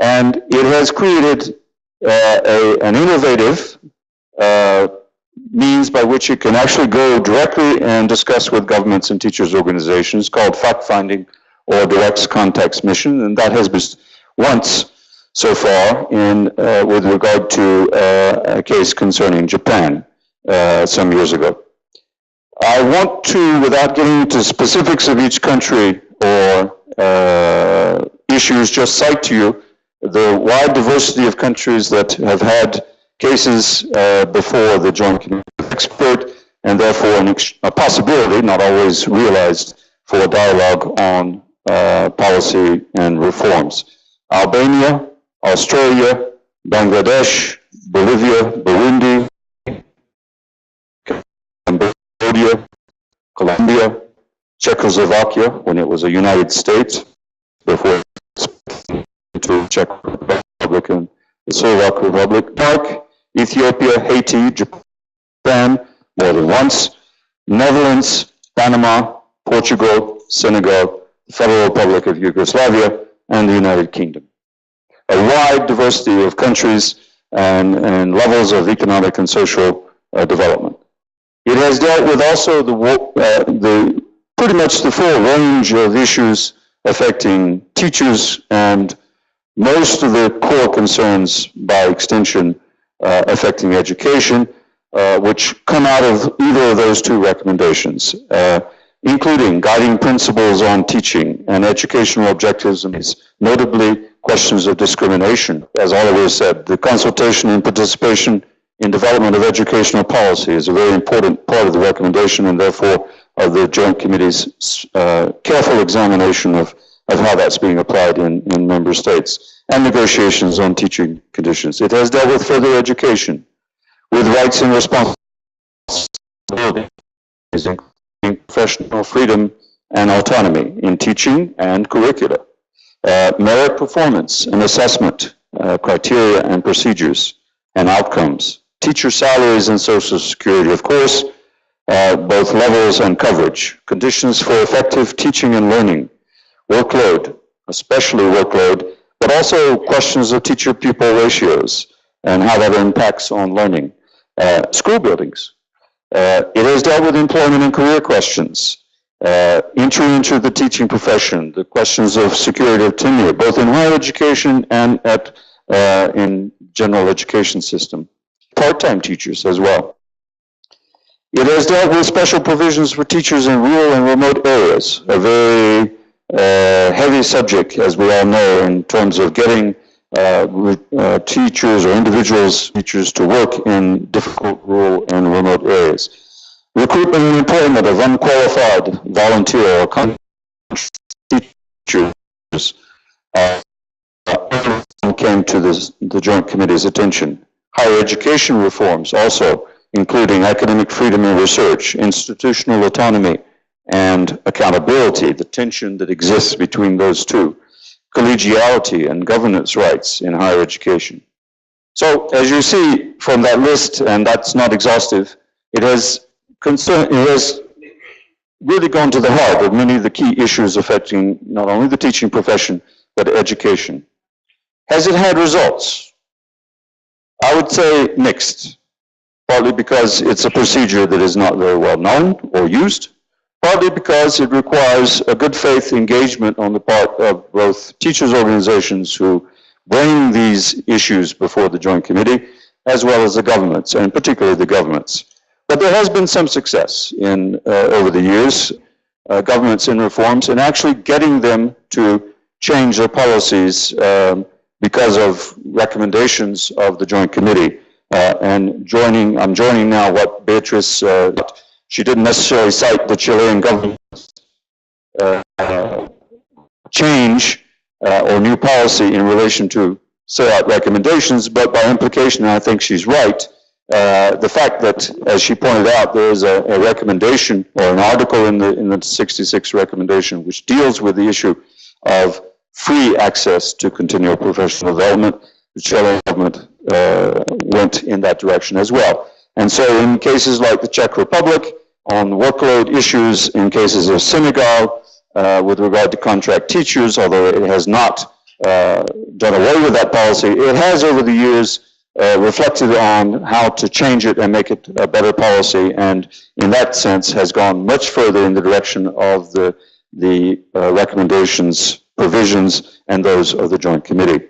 Speaker 6: And it has created an innovative means by which you can actually go directly and discuss with governments and teachers' organizations called fact-finding or direct contact mission, and that has been once so far with regard to a case concerning Japan some years ago. I want to, without getting into specifics of each country or issues, just cite to you the wide diversity of countries that have had cases before the Joint Committee of Experts, and therefore a possibility, not always realized, for a dialogue on policy and reforms. Albania, Australia, Bangladesh, Bolivia, Burundi, Cambodia, Colombia, Czechoslovakia, when it was a United States, before Czech Republic and the Slovak Republic, Denmark, Ethiopia, Haiti, Japan, more than once, Netherlands, Panama, Portugal, Senegal, the Federal Republic of Yugoslavia, and the United Kingdom. A wide diversity of countries and levels of economic and social development. It has dealt with also the pretty much the full range of issues affecting teachers and most of the core concerns by extension affecting education, which come out of either of those two recommendations, including guiding principles on teaching and educational objectives, notably questions of discrimination. As Oliver said, the consultation and participation in development of educational policy is a very important part of the recommendation and therefore of the Joint Committee's careful examination of how that's being applied in member states, and negotiations on teaching conditions. It has dealt with further education, with rights and responsibilities, including professional freedom and autonomy in teaching and curricula, merit performance and assessment criteria and procedures and outcomes, teacher salaries and social security, of course, both levels and coverage, conditions for effective teaching and learning, workload, especially workload, but also questions of teacher-pupil ratios and how that impacts on learning. School buildings. It has dealt with employment and career questions, entry into the teaching profession, the questions of security of tenure, both in higher education and in general education system. Part-time teachers as well. It has dealt with special provisions for teachers in rural and remote areas, a very heavy subject, as we all know, in terms of getting teachers or teachers to work in difficult rural and remote areas. Recruitment and employment of unqualified volunteer or contract teachers came to the Joint Committee's attention. Higher education reforms also, including academic freedom and research, institutional autonomy, and accountability, the tension that exists between those two, collegiality and governance rights in higher education. So, as you see from that list, and that's not exhaustive, it has really gone to the heart of many of the key issues affecting not only the teaching profession, but education. Has it had results? I would say mixed, partly because it's a procedure that is not very well known or used, partly because it requires a good faith engagement on the part of both teachers' organizations who bring these issues before the Joint Committee, as well as the governments, and particularly the governments. But there has been some success in over the years, governments in reforms, and actually getting them to change their policies because of recommendations of the Joint Committee. I'm joining now what Beatrice, she didn't necessarily cite the Chilean government change or new policy in relation to SEAT recommendations, but by implication, I think she's right. The fact that, as she pointed out, there is a recommendation or an article in the 66 recommendation which deals with the issue of free access to continual professional development. The Chilean government went in that direction as well. And so in cases like the Czech Republic, on workload issues, in cases of Senegal, with regard to contract teachers, although it has not done away with that policy, it has over the years reflected on how to change it and make it a better policy, and in that sense has gone much further in the direction of the recommendations, provisions, and those of the Joint Committee.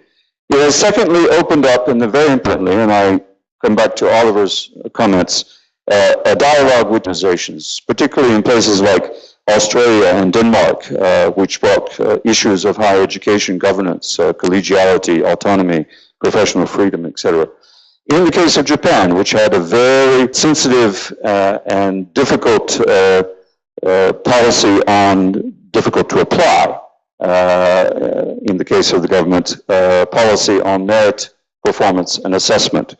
Speaker 6: It has secondly opened up, and very importantly, and I come back to Oliver's comments, a dialogue with organizations, particularly in places like Australia and Denmark, which brought issues of higher education governance, collegiality, autonomy, professional freedom, etc. In the case of Japan, which had a very sensitive and difficult policy on difficult to apply, in the case of the government, policy on merit, performance, and assessment.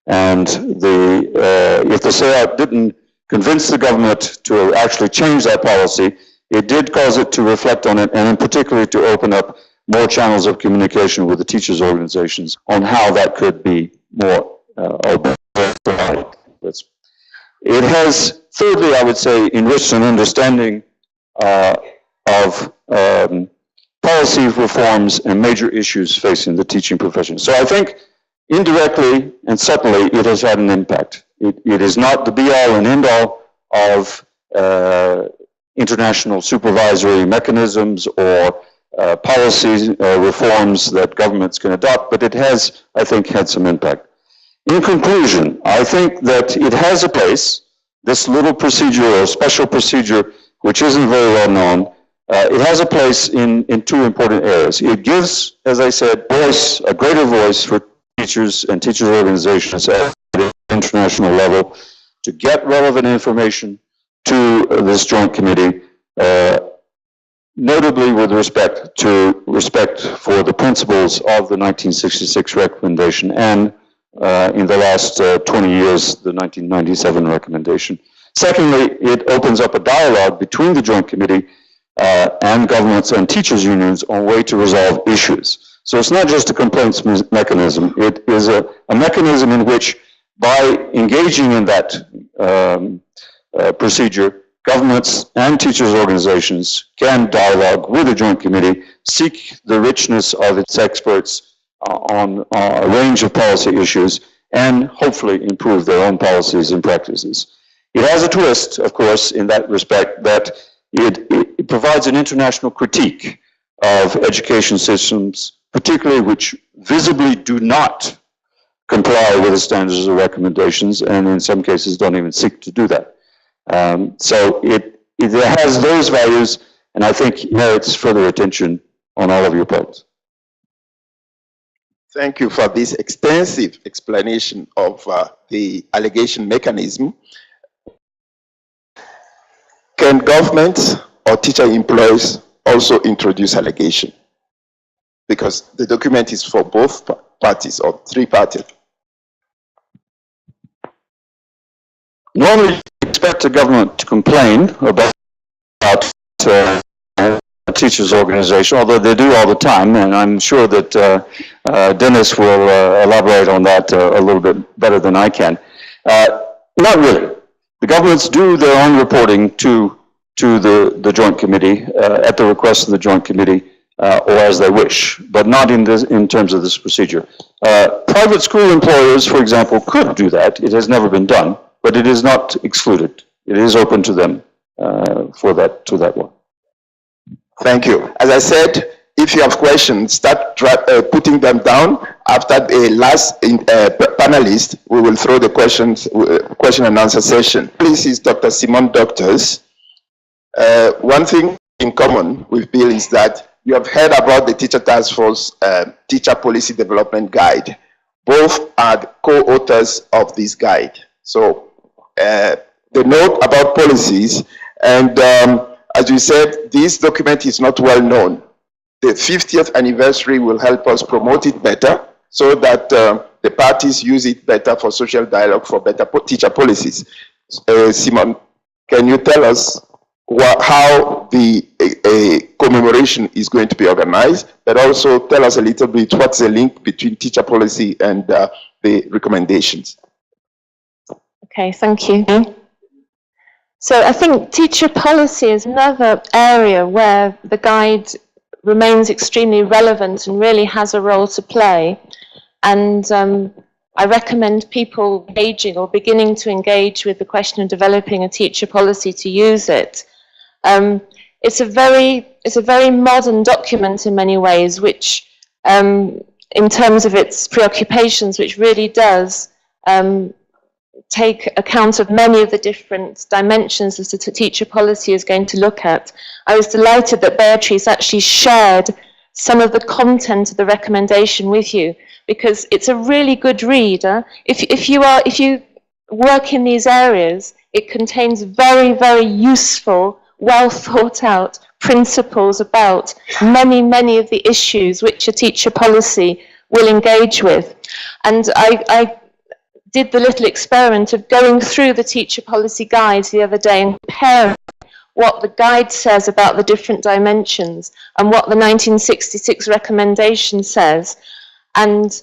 Speaker 6: And if the SEAT didn't convince the government to actually change that policy, it did cause it to reflect on it, and in particular to open up more channels of communication with the teachers' organizations on how that could be more provided. It has, thirdly, I would say, enriched an understanding of policy reforms and major issues facing the teaching profession. So I think indirectly and subtly it has had an impact. It is not the be-all and end-all of international supervisory mechanisms or policy reforms that governments can adopt, but it has, I think, had some impact. In conclusion, I think that it has a place, this little procedure or special procedure, which isn't very well known, it has a place in two important areas. It gives, as I said, voice, a greater voice for teachers and teachers organizations at the international level to get relevant information to this joint committee, notably with respect for the principles of the 1966 recommendation and in the last 20 years, the 1997 recommendation. Secondly, it opens up a dialogue between the joint committee and governments and teachers unions on way to resolve issues. So it's not just a complaints mechanism. It is a mechanism in which, by engaging in that procedure, governments and teachers organizations can dialogue with the joint committee, seek the richness of its experts on a range of policy issues, and hopefully improve their own policies and practices. It has a twist, of course, in that respect, that it provides an international critique of education systems, particularly which visibly do not comply with the standards or recommendations, and in some cases don't even seek to do that. So it has those values, and I think merits further attention on all of your parts.
Speaker 1: Thank you for this extensive explanation of the allegation mechanism. Can governments or teacher employees also introduce allegation? Because the document is for both parties or three parties.
Speaker 6: Normally, you expect a government to complain about a teachers' organization, although they do all the time, and I'm sure that Dennis will elaborate on that a little bit better than I can. Not really. The governments do their own reporting to the Joint Committee at the request of the Joint Committee or as they wish, but not in terms of this procedure. Private school employers, for example, could do that. It has never been done, but it is not excluded. It is open to them to that one.
Speaker 1: Thank you. As I said, if you have questions, start putting them down. After the last panelist, we will throw the question and answer session. Please, is Dr. Simon Doctors. One thing in common with Bill is that you have heard about the Teacher Task Force Teacher Policy Development Guide. Both are the co-authors of this guide. So the note about policies, and as you said, this document is not well known. The 50th anniversary will help us promote it better so that the parties use it better for social dialogue, for better teacher policies. Simon, can you tell us how the commemoration is going to be organized, but also tell us a little bit what's the link between teacher policy and the recommendations?
Speaker 8: Okay, thank you. So I think teacher policy is another area where the guide remains extremely relevant and really has a role to play. And I recommend people engaging or beginning to engage with the question of developing a teacher policy to use it. It's a very modern document in many ways, which in terms of its preoccupations, which really does take account of many of the different dimensions that the teacher policy is going to look at. I was delighted that Beatrice actually shared some of the content of the recommendation with you, because it's a really good read. If you work in these areas, it contains very, very useful, well thought out principles about many of the issues which a teacher policy will engage with. And I did the little experiment of going through the teacher policy guides the other day and comparing what the guide says about the different dimensions and what the 1966 recommendation says. And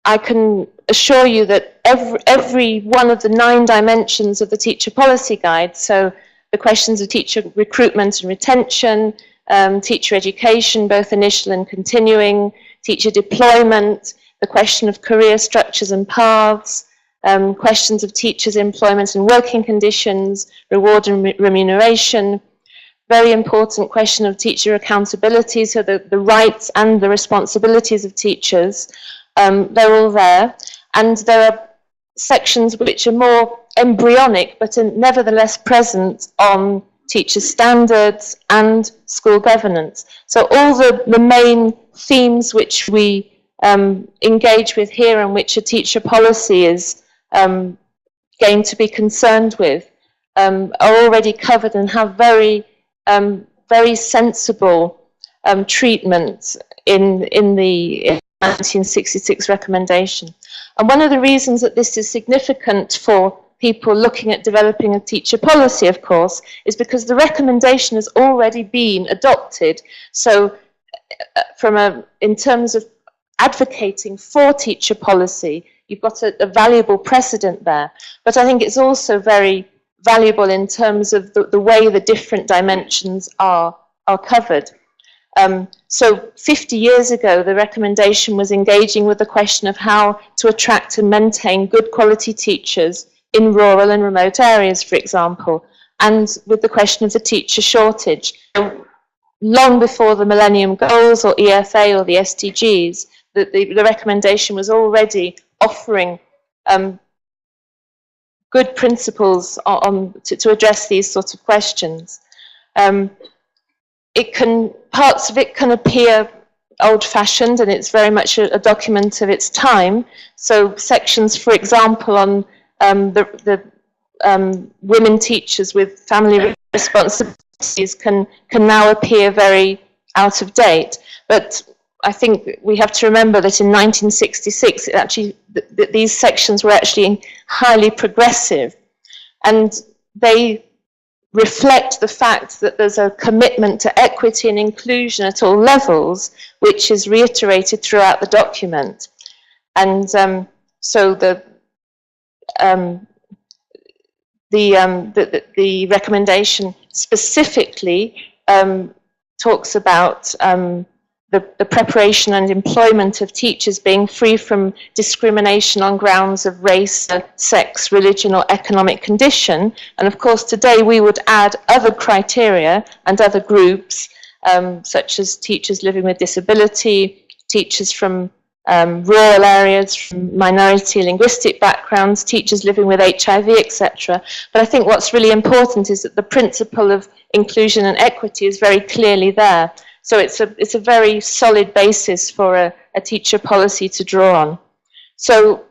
Speaker 8: I can assure you that every one of the 9 dimensions of the teacher policy guide, so the questions of teacher recruitment and retention, teacher education, both initial and continuing, teacher deployment, the question of career structures and paths, questions of teachers' employment and working conditions, reward and remuneration, very important question of teacher accountability, so the rights and the responsibilities of teachers, they're all there. And there are sections which are more embryonic but are nevertheless present on teacher standards and school governance. So all the main themes which we engage with here and which a teacher policy is going to be concerned with are already covered and have very sensible treatment in the 1966 recommendation. And one of the reasons that this is significant for people looking at developing a teacher policy, of course, is because the recommendation has already been adopted. So in terms of advocating for teacher policy, you've got a valuable precedent there. But I think it's also very valuable in terms of the way the different dimensions are covered. So 50 years ago, the recommendation was engaging with the question of how to attract and maintain good quality teachers in rural and remote areas, for example, and with the question of the teacher shortage. Long before the Millennium Goals or EFA or the SDGs, the recommendation was already offering good principles to address these sorts of questions. Parts of it can appear old-fashioned, and it's very much a document of its time. So sections, for example, on the women teachers with family responsibilities can now appear very out of date. But I think we have to remember that in 1966, these sections were actually highly progressive, and they reflect the fact that there's a commitment to equity and inclusion at all levels, which is reiterated throughout the document. And so the recommendation specifically talks about the preparation and employment of teachers being free from discrimination on grounds of race, sex, religion or economic condition. And of course today we would add other criteria and other groups such as teachers living with disability, teachers from rural areas, from minority linguistic backgrounds, teachers living with HIV, etc. But I think what's really important is that the principle of inclusion and equity is very clearly there. So it's a very solid basis for a teacher policy to draw on. So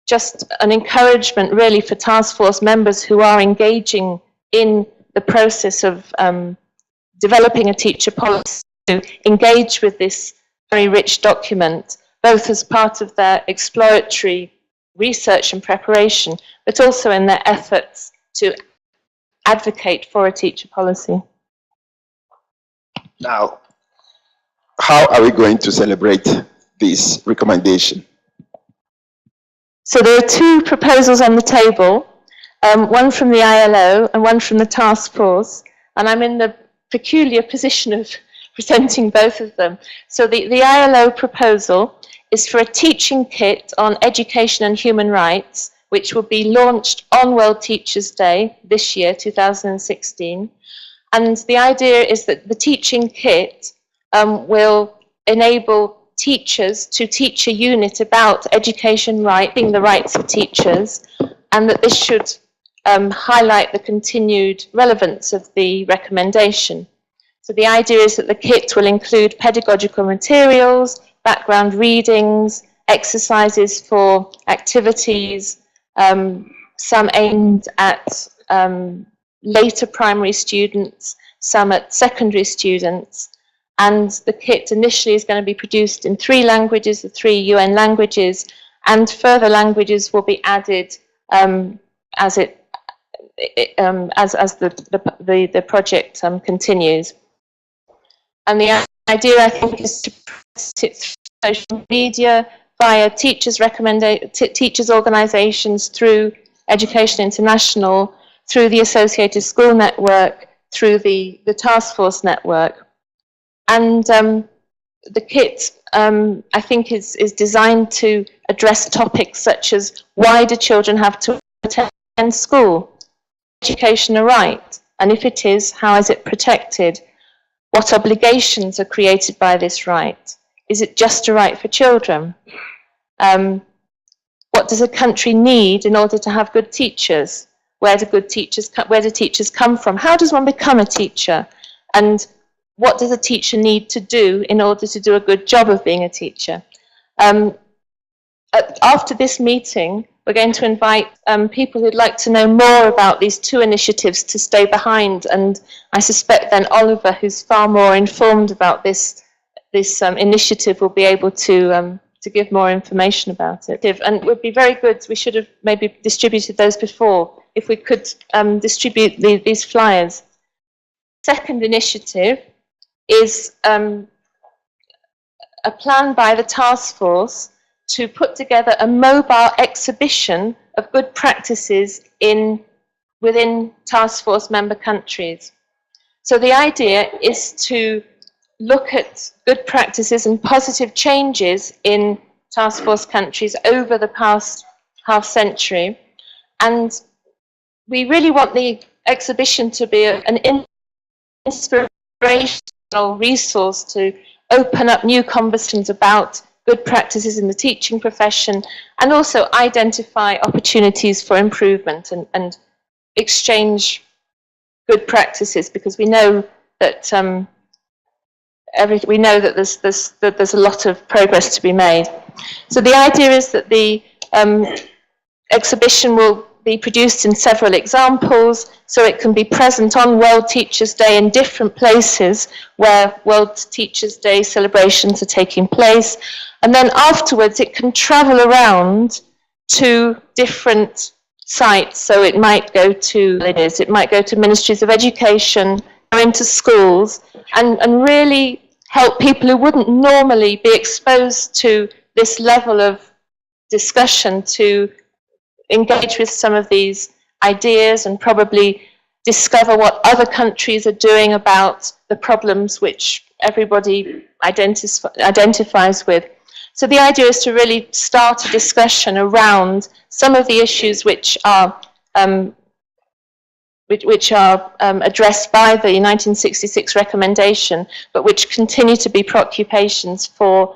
Speaker 8: just an encouragement really for task force members who are engaging in the process of developing a teacher policy to engage with this very rich document, both as part of their exploratory research and preparation, but also in their efforts to advocate for a teacher policy.
Speaker 1: Now, how are we going to celebrate this recommendation?
Speaker 8: So there are 2 proposals on the table, one from the ILO and one from the task force, and I'm in the peculiar position of presenting both of them. So the ILO proposal is for a teaching kit on education and human rights, which will be launched on World Teachers' Day this year, 2016. And the idea is that the teaching kit will enable teachers to teach a unit about education being the rights of teachers, and that this should highlight the continued relevance of the recommendation. So the idea is that the kit will include pedagogical materials, background readings, exercises for activities, some aimed at later primary students, some at secondary students, and the kit initially is going to be produced in 3 languages, the 3 UN languages, and further languages will be added as it as the project continues. And the idea, I think, is to promote it through social media, via teachers' organisations, through Education International, through the Associated School Network, through the Task Force Network. And the kit, I think, is designed to address topics such as, why do children have to attend school? Is education a right? And if it is, how is it protected? What obligations are created by this right? Is it just a right for children? What does a country need in order to have good teachers? Where do teachers come from? How does one become a teacher? And what does a teacher need to do in order to do a good job of being a teacher? After this meeting, we're going to invite people who'd like to know more about these two initiatives to stay behind, and I suspect then Oliver, who's far more informed about this initiative, will be able to give more information about it. And it would be very good, we should have maybe distributed those before, if we could distribute these flyers. Second initiative is a plan by the task force to put together a mobile exhibition of good practices within task force member countries. So the idea is to look at good practices and positive changes in task force countries over the past half century. And we really want the exhibition to be an inspirational resource to open up new conversations about good practices in the teaching profession, and also identify opportunities for improvement and exchange good practices, because we know that there's a lot of progress to be made. So the idea is that the exhibition will be produced in several examples, so it can be present on World Teachers' Day in different places where World Teachers' Day celebrations are taking place. And then afterwards, it can travel around to different sites. So it might go to ministries of education, go into schools, and really help people who wouldn't normally be exposed to this level of discussion to engage with some of these ideas and probably discover what other countries are doing about the problems which everybody identifies with. So the idea is to really start a discussion around some of the issues which are addressed by the 1966 recommendation, but which continue to be preoccupations for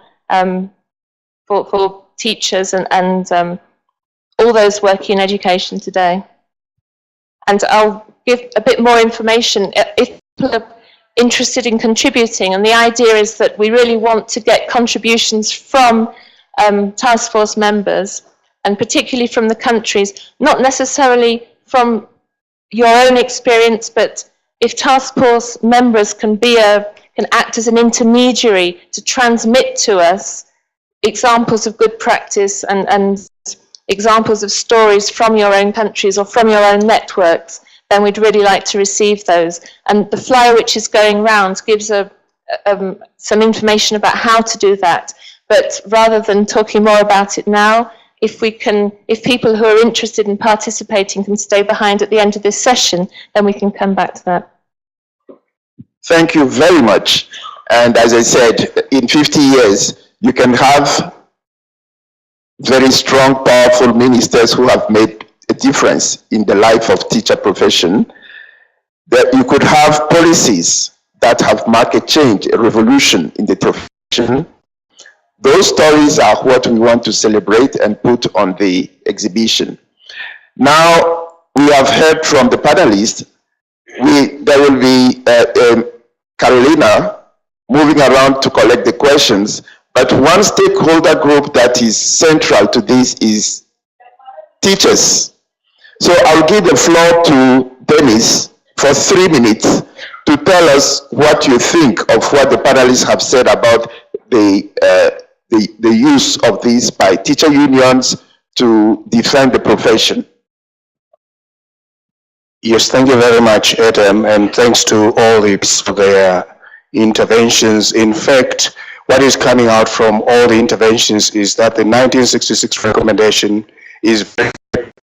Speaker 8: teachers and all those working in education today. And I'll give a bit more information if people are interested in contributing. And the idea is that we really want to get contributions from task force members, and particularly from the countries, not necessarily from your own experience, but if task force members can act as an intermediary to transmit to us examples of good practice and examples of stories from your own countries or from your own networks, then we'd really like to receive those. And the flyer which is going round gives some information about how to do that. But rather than talking more about it now, if people who are interested in participating can stay behind at the end of this session, then we can come back to that.
Speaker 1: Thank you very much. And as I said, in 50 years, you can have very strong, powerful ministers who have made a difference in the life of teacher profession. That you could have policies that have market change, a revolution in the profession. Those stories are what we want to celebrate and put on the exhibition. Now, we have heard from the panelists. There will be Carolina moving around to collect the questions, but one stakeholder group that is central to this is teachers. So I'll give the floor to Dennis for 3 minutes to tell us what you think of what the panelists have said about the use of this by teacher unions to defend the profession.
Speaker 9: Yes, thank you very much, Adam, and thanks to all for their interventions. In fact, what is coming out from all the interventions is that the 1966 recommendation is very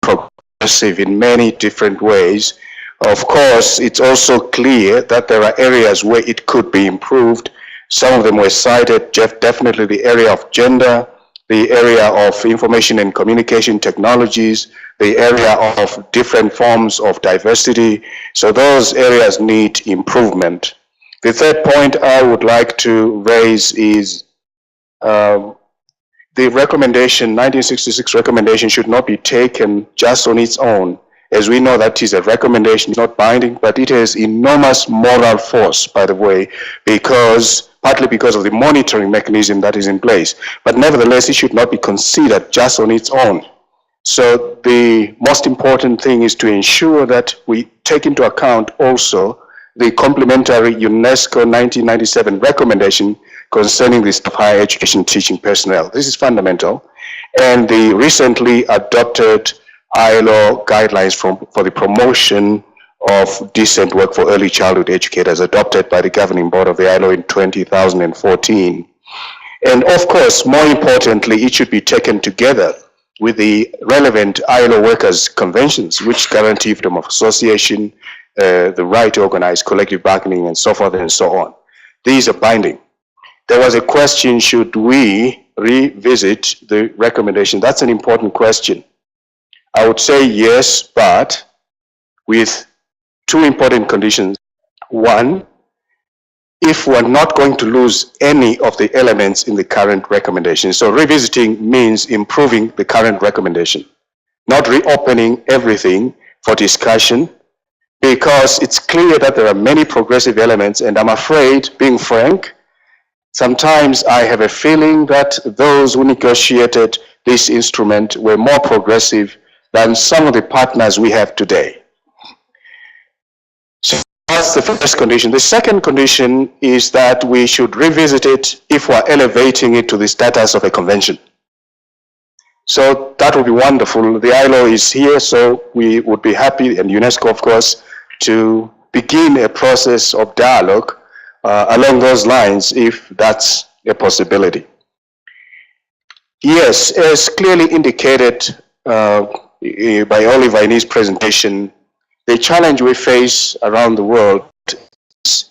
Speaker 9: progressive in many different ways. Of course, it's also clear that there are areas where it could be improved. Some of them were cited, definitely the area of gender, the area of information and communication technologies, the area of different forms of diversity. So those areas need improvement. The third point I would like to raise is the recommendation, 1966 recommendation, should not be taken just on its own. As we know, that is a recommendation, not binding, but it has enormous moral force, by the way, partly because of the monitoring mechanism that is in place. But nevertheless, it should not be considered just on its own. So the most important thing is to ensure that we take into account also the complementary UNESCO 1997 recommendation concerning the staff higher education teaching personnel. This is fundamental. And the recently adopted ILO guidelines for the promotion of decent work for early childhood educators, adopted by the governing board of the ILO in 2014. And of course, more importantly, it should be taken together with the relevant ILO workers' conventions, which guarantee freedom of association, the right to organize collective bargaining, and so forth and so on. These are binding. There was a question, should we revisit the recommendation? That's an important question. I would say yes, but with two important conditions. One, if we're not going to lose any of the elements in the current recommendation. So revisiting means improving the current recommendation, not reopening everything for discussion, because it's clear that there are many progressive elements, and I'm afraid, being frank, sometimes I have a feeling that those who negotiated this instrument were more progressive than some of the partners we have today. So that's the first condition. The second condition is that we should revisit it if we're elevating it to the status of a convention. So that would be wonderful. The ILO is here, so we would be happy, and UNESCO, of course, to begin a process of dialogue along those lines, if that's a possibility. Yes, as clearly indicated by Oliver in his presentation, the challenge we face around the world is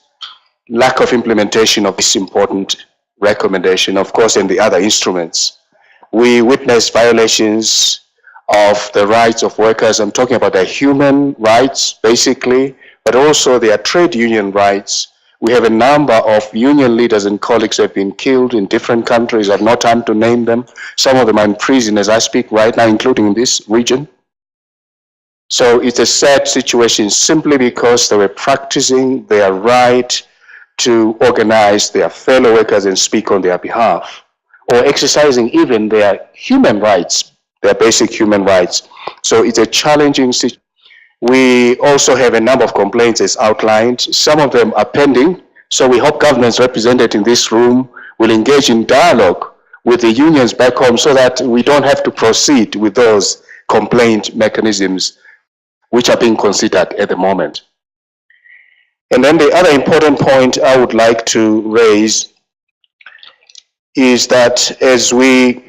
Speaker 9: lack of implementation of this important recommendation, of course, and the other instruments. We witness violations of the rights of workers. I'm talking about their human rights, basically, but also their trade union rights. We have a number of union leaders and colleagues who have been killed in different countries. I have no time to name them. Some of them are in prison as I speak right now, including in this region. So it's a sad situation simply because they were practicing their right to organize their fellow workers and speak on their behalf, or exercising even their human rights, their basic human rights. So it's a challenging situation. We also have a number of complaints as outlined. Some of them are pending, so we hope governments represented in this room will engage in dialogue with the unions back home so that we don't have to proceed with those complaint mechanisms which are being considered at the moment. And then the other important point I would like to raise is that as we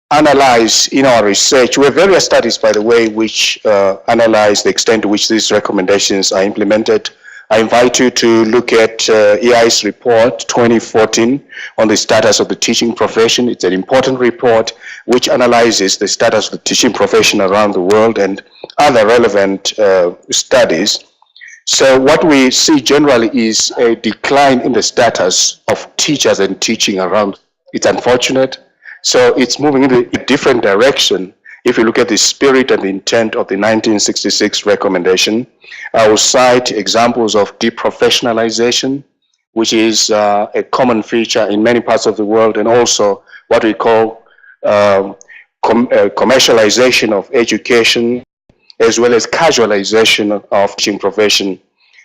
Speaker 9: analyze in our research, we have various studies, by the way, which analyze the extent to which these recommendations are implemented. I invite you to look at EI's report 2014 on the status of the teaching profession. It's an important report which analyzes the status of the teaching profession around the world and other relevant studies. So what we see generally is a decline in the status of teachers and teaching around. It's unfortunate. So it's moving in a different direction. If you look at the spirit and the intent of the 1966 recommendation, I will cite examples of deprofessionalization, which is a common feature in many parts of the world, and also what we call commercialization of education, as well as casualization of teaching profession.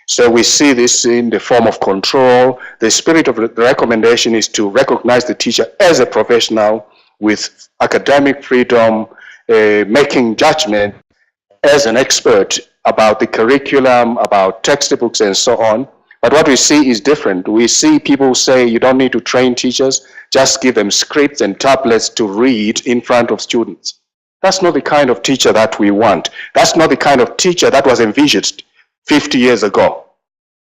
Speaker 9: So we see this in the form of control. The spirit of the recommendation is to recognize the teacher as a professional with academic freedom, making judgment as an expert about the curriculum, about textbooks and so on. But what we see is different. We see people say you don't need to train teachers, just give them scripts and tablets to read in front of students. That's not the kind of teacher that we want. That's not the kind of teacher that was envisaged 50 years ago,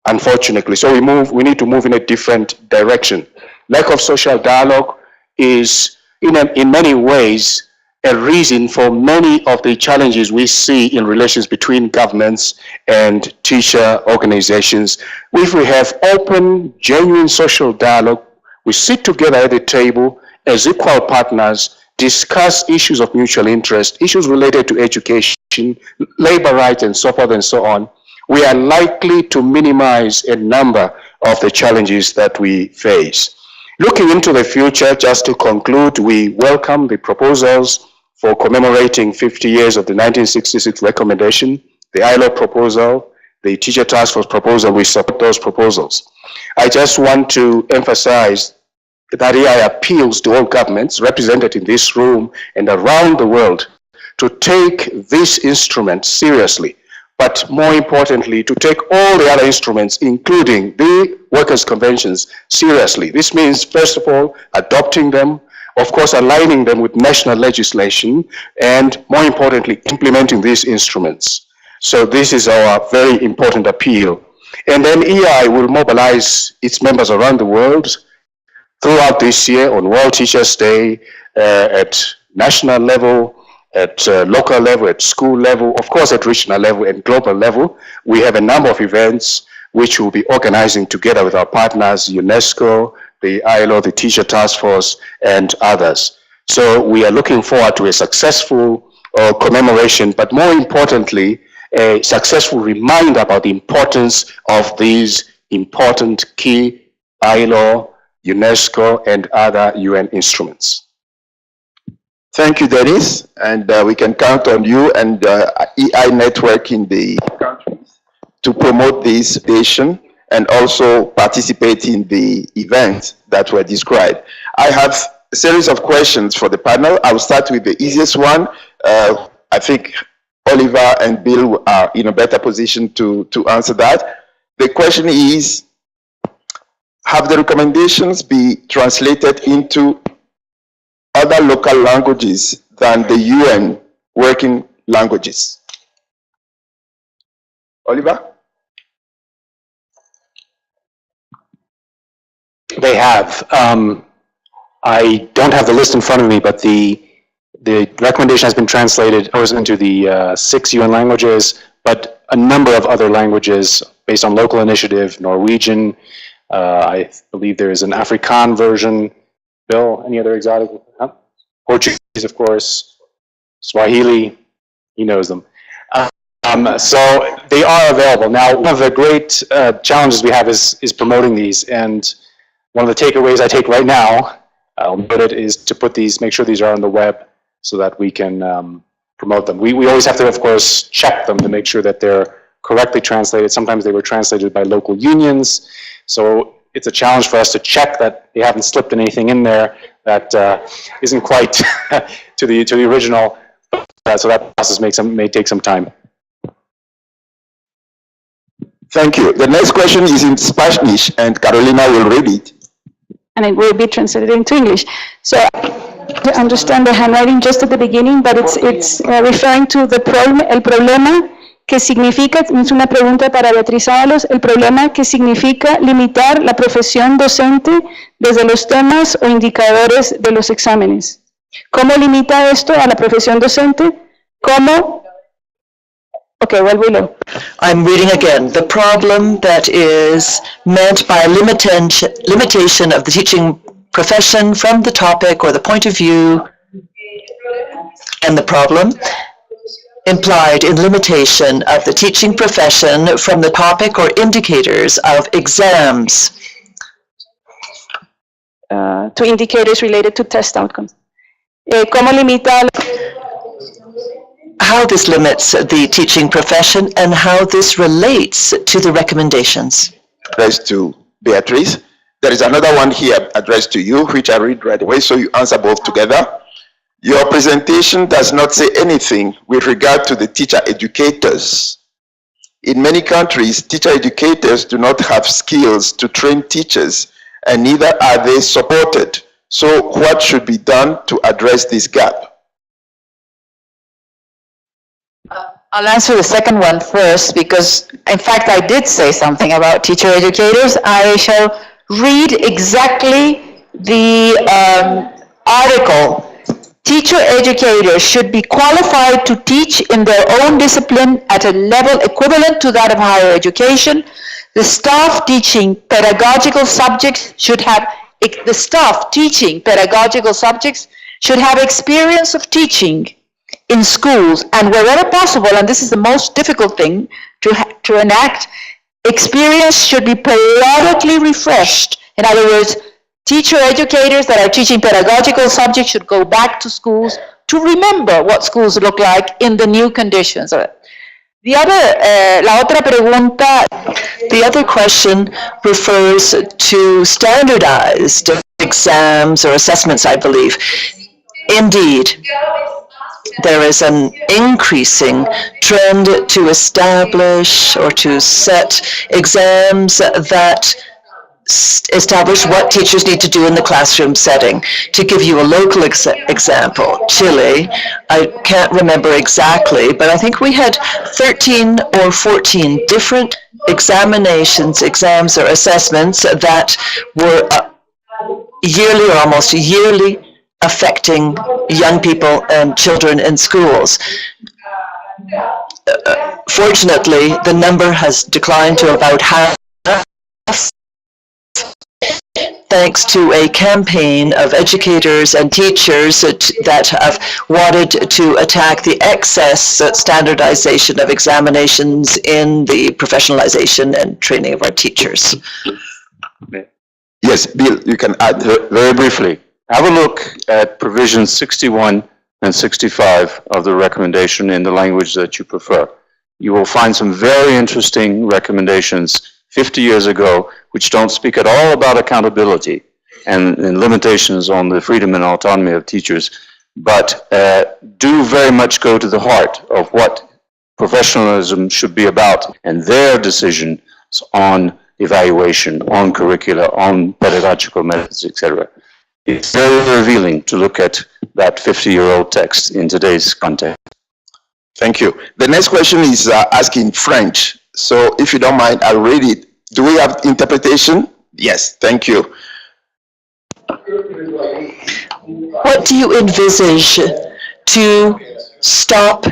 Speaker 9: unfortunately. So we need to move in a different direction. Lack of social dialogue is, in many ways, a reason for many of the challenges we see in relations between governments and teacher organizations. If we have open, genuine social dialogue, we sit together at the table as equal partners, discuss issues of mutual interest, issues related to education, labor rights, and so forth and so on, we are likely to minimize a number of the challenges that we face. Looking into the future, just to conclude, we welcome the proposals for commemorating 50 years of the 1966 recommendation, the ILO proposal, the Teacher Task Force proposal. We support those proposals. I just want to emphasize that EI appeals to all governments represented in this room and around the world to take this instrument seriously, but more importantly, to take all the other instruments, including the workers' conventions, seriously. This means, first of all, adopting them, of course, aligning them with national legislation, and more importantly, implementing these instruments. So this is our very important appeal. And then EI will mobilize its members around the world throughout this year on World Teachers' Day, at national level, at local level, at school level, of course at regional level and global level. We have a number of events which we'll be organizing together with our partners, UNESCO, the ILO, the Teacher Task Force, and others. So we are looking forward to a successful commemoration, but more importantly, a successful reminder about the importance of these important key ILO, UNESCO, and other UN instruments.
Speaker 1: Thank you, Dennis, and we can count on you and EI network in the countries to promote this nation and also participate in the events that were described. I have a series of questions for the panel. I'll start with the easiest one. I think Oliver and Bill are in a better position to answer that. The question is, have the recommendations be translated into other local languages than the UN working languages? Oliver?
Speaker 3: They have. I don't have the list in front of me, but the recommendation has been translated into the 6 UN languages, but a number of other languages based on local initiative, Norwegian, I believe there is an Afrikaans version. Bill, any other exotic? Portuguese, of course, Swahili, he knows them. So they are available. Now, one of the great challenges we have is promoting these, and one of the takeaways I take right now, I'll note it, is to put these, make sure these are on the web so that we can promote them. We always have to, of course, check them to make sure that they're correctly translated. Sometimes they were translated by local unions, so it's a challenge for us to check that they haven't slipped anything in there that isn't quite to the original. So that process may take some time.
Speaker 1: Thank you. The next question is in Spanish, and Carolina will read it.
Speaker 4: And it will be translated into English. So I understand the handwriting just at the beginning, but it's referring to the problem, el problema que significa, es una pregunta para Beatriz Ábalos, el problema que significa limitar la profesión docente desde los temas o indicadores de los exámenes. ¿Cómo limita esto a la profesión docente? ¿Cómo? Okay, well, we know.
Speaker 5: I'm reading again. The problem that is meant by limitation of the teaching profession from the topic or the point of view, and the problem implied in limitation of the teaching profession from the topic or indicators of exams.
Speaker 4: To indicators related to test outcomes. ¿Cómo limita?
Speaker 5: How this limits the teaching profession and how this relates to the recommendations.
Speaker 1: Addressed to Beatrice. There is another one here addressed to you, which I read right away, so you answer both together. Your presentation does not say anything with regard to the teacher educators In many countries, teacher educators do not have skills to train teachers, and neither are they supported. So what should be done to address this gap?
Speaker 4: I'll answer the second one first because, in fact, I did say something about teacher educators. I shall read exactly the article. Teacher educators should be qualified to teach in their own discipline at a level equivalent to that of higher education. The staff teaching pedagogical subjects should have experience of teaching in schools, and wherever possible, and this is the most difficult thing to enact, experience should be periodically refreshed. In other words, teacher educators that are teaching pedagogical subjects should go back to schools to remember what schools look like in the new conditions. The
Speaker 5: other question refers to standardized exams or assessments, I believe. Indeed, there is an increasing trend to establish or to set exams that establish what teachers need to do in the classroom setting. To give you a local example, Chile, I can't remember exactly, but I think we had 13 or 14 different exams or assessments that were yearly or almost yearly affecting young people and children in schools. Fortunately, the number has declined to about half, thanks to a campaign of educators and teachers that have wanted to attack the excess standardization of examinations in the professionalization and training of our teachers.
Speaker 1: Yes, Bill, you can add.
Speaker 6: Very briefly, have a look at provisions 61 and 65 of the recommendation in the language that you prefer. You will find some very interesting recommendations 50 years ago, which don't speak at all about accountability and limitations on the freedom and autonomy of teachers, but do very much go to the heart of what professionalism should be about and their decisions on evaluation, on curricula, on pedagogical methods, etc. It's very revealing to look at that 50-year-old text in today's context.
Speaker 1: Thank you. The next question is asked in French. So if you don't mind, I'll read it. Do we have interpretation? Yes, thank you.
Speaker 5: What do you envisage to stop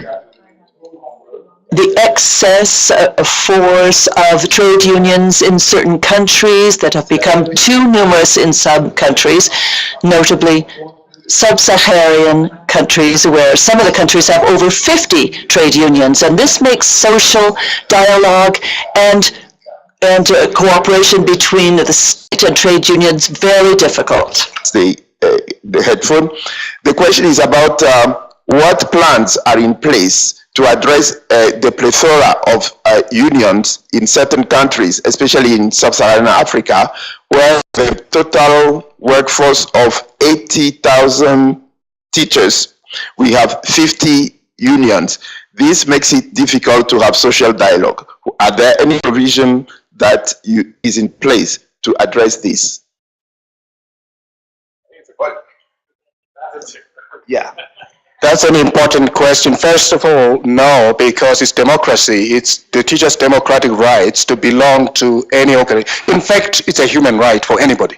Speaker 5: the excess force of trade unions in certain countries that have become too numerous in some countries, notably sub-Saharan countries, where some of the countries have over 50 trade unions, and this makes social dialogue and cooperation between the state and trade unions very difficult.
Speaker 1: The headphone. The question is about what plans are in place to address the plethora of unions in certain countries, especially in sub-Saharan Africa, where the total workforce of 80,000 teachers, we have 50 unions. This makes it difficult to have social dialogue. Are there any provision that is in place to address this? Yeah.
Speaker 9: That's an important question. First of all, no, because it's democracy. It's the teachers' democratic rights to belong to any organization. In fact, it's a human right for anybody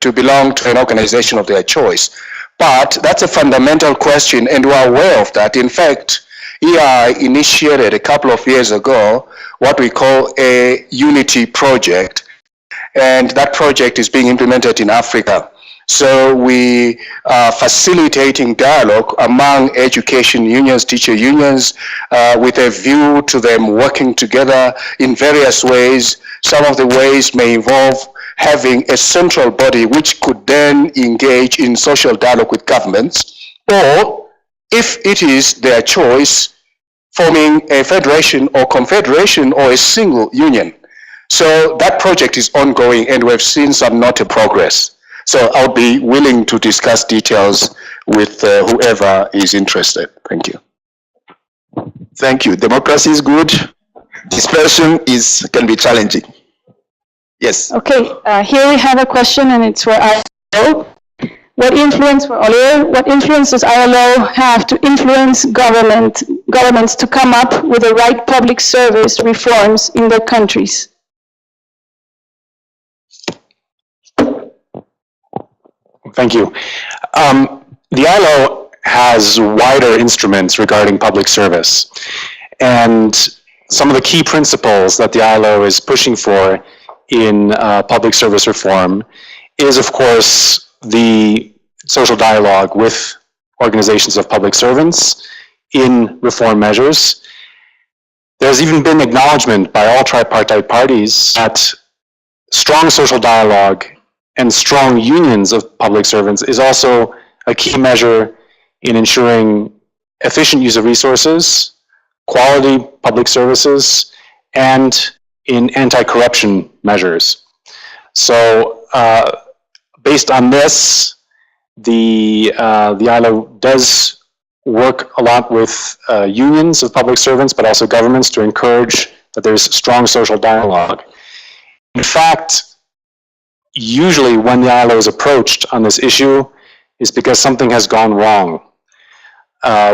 Speaker 9: to belong to an organization of their choice. But that's a fundamental question, and we're aware of that. In fact, EI initiated a couple of years ago what we call a unity project, and that project is being implemented in Africa. So we are facilitating dialogue among education unions, teacher unions, with a view to them working together in various ways. Some of the ways may involve having a central body which could then engage in social dialogue with governments, or if it is their choice, forming a federation or confederation or a single union. So that project is ongoing, and we've seen some notable progress. So I'll be willing to discuss details with whoever is interested. Thank you.
Speaker 1: Thank you. Democracy is good. dispersion can be challenging. Yes.
Speaker 10: Okay, here we have a question, and it's for ILO. What influence does ILO have to influence governments to come up with the right public service reforms in their countries?
Speaker 3: Thank you. The ILO has wider instruments regarding public service. And some of the key principles that the ILO is pushing for in public service reform is, of course, the social dialogue with organizations of public servants in reform measures. There's even been acknowledgement by all tripartite parties that strong social dialogue and strong unions of public servants is also a key measure in ensuring efficient use of resources, quality public services, and in anti-corruption measures. So based on this, the ILO does work a lot with unions of public servants, but also governments to encourage that there's strong social dialogue. In fact, usually when the ILO is approached on this issue is because something has gone wrong.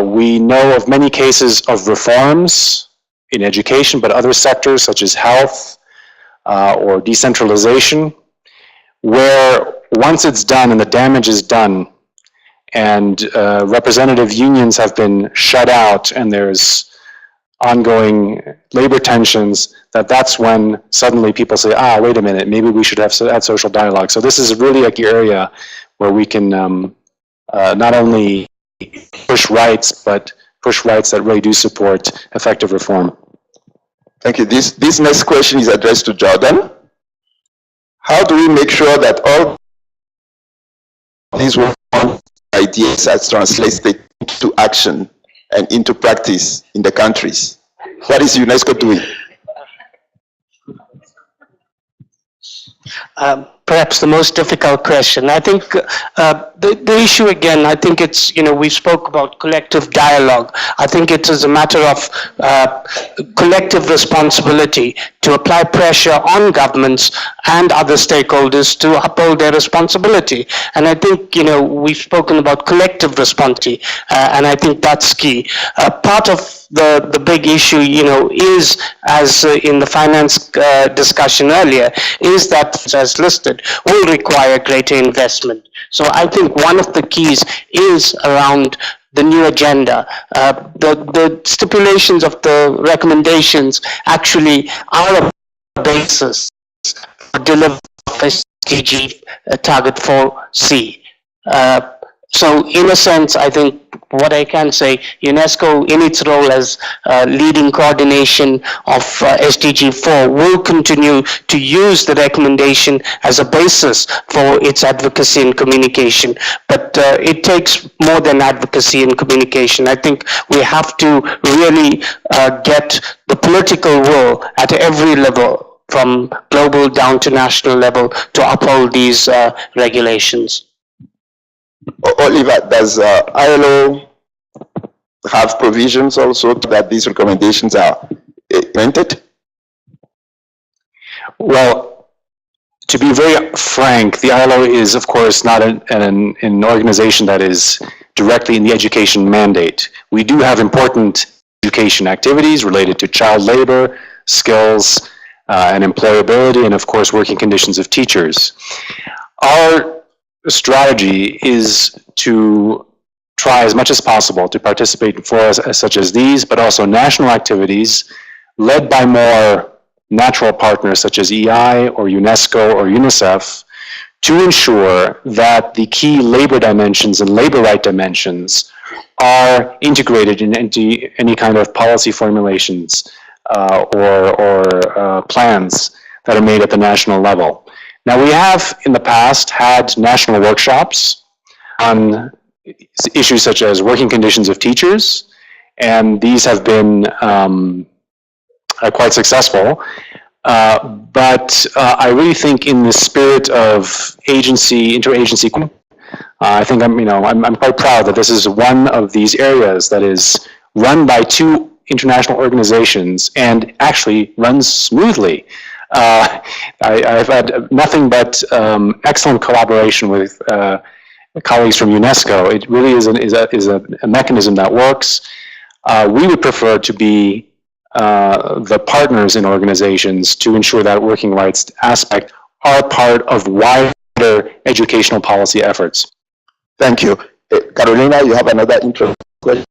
Speaker 3: We know of many cases of reforms in education, but other sectors such as health or decentralization, where once it's done and the damage is done and representative unions have been shut out and there's ongoing labor tensions, that's when suddenly people say, wait a minute, maybe we should have had social dialogue. So this is really a key area where we can not only push rights, but push rights that really do support effective reform.
Speaker 1: Thank you. This next question is addressed to Jordan. How do we make sure that all these ideas are translated into action and into practice in the countries? What is UNESCO doing?
Speaker 2: Perhaps the most difficult question. I think the issue again, I think it's, we spoke about collective dialogue. I think it is a matter of collective responsibility to apply pressure on governments and other stakeholders to uphold their responsibility. And I think, we've spoken about collective responsibility, and I think that's key. Part of the big issue, is, as in the finance discussion earlier, is that, as listed, will require greater investment. So I think one of the keys is around the new agenda. The stipulations of the recommendations actually are a basis for delivery of SDG target 4C. So in a sense, I think what I can say, UNESCO in its role as leading coordination of SDG 4 will continue to use the recommendation as a basis for its advocacy and communication. But it takes more than advocacy and communication. I think we have to really get the political will at every level, from global down to national level, to uphold these regulations.
Speaker 1: Oliver, does ILO have provisions also that these recommendations are implemented?
Speaker 3: Well, to be very frank, the ILO is, of course, not an organization that is directly in the education mandate. We do have important education activities related to child labor, skills, and employability, and of course, working conditions of teachers. Our strategy is to try as much as possible to participate in forums such as these, but also national activities led by more natural partners such as EI or UNESCO or UNICEF, to ensure that the key labor dimensions and labor right dimensions are integrated into any kind of policy formulations or plans that are made at the national level. Now, we have in the past had national workshops on issues such as working conditions of teachers, and these have been quite successful. But I really think in the spirit of interagency, I think I'm quite proud that this is one of these areas that is run by two international organizations and actually runs smoothly. I've had nothing but excellent collaboration with colleagues from UNESCO. It really is a mechanism that works. We would prefer to be the partners in organizations to ensure that working rights aspect are part of wider educational policy efforts.
Speaker 1: Thank you. Carolina, you have another intro question?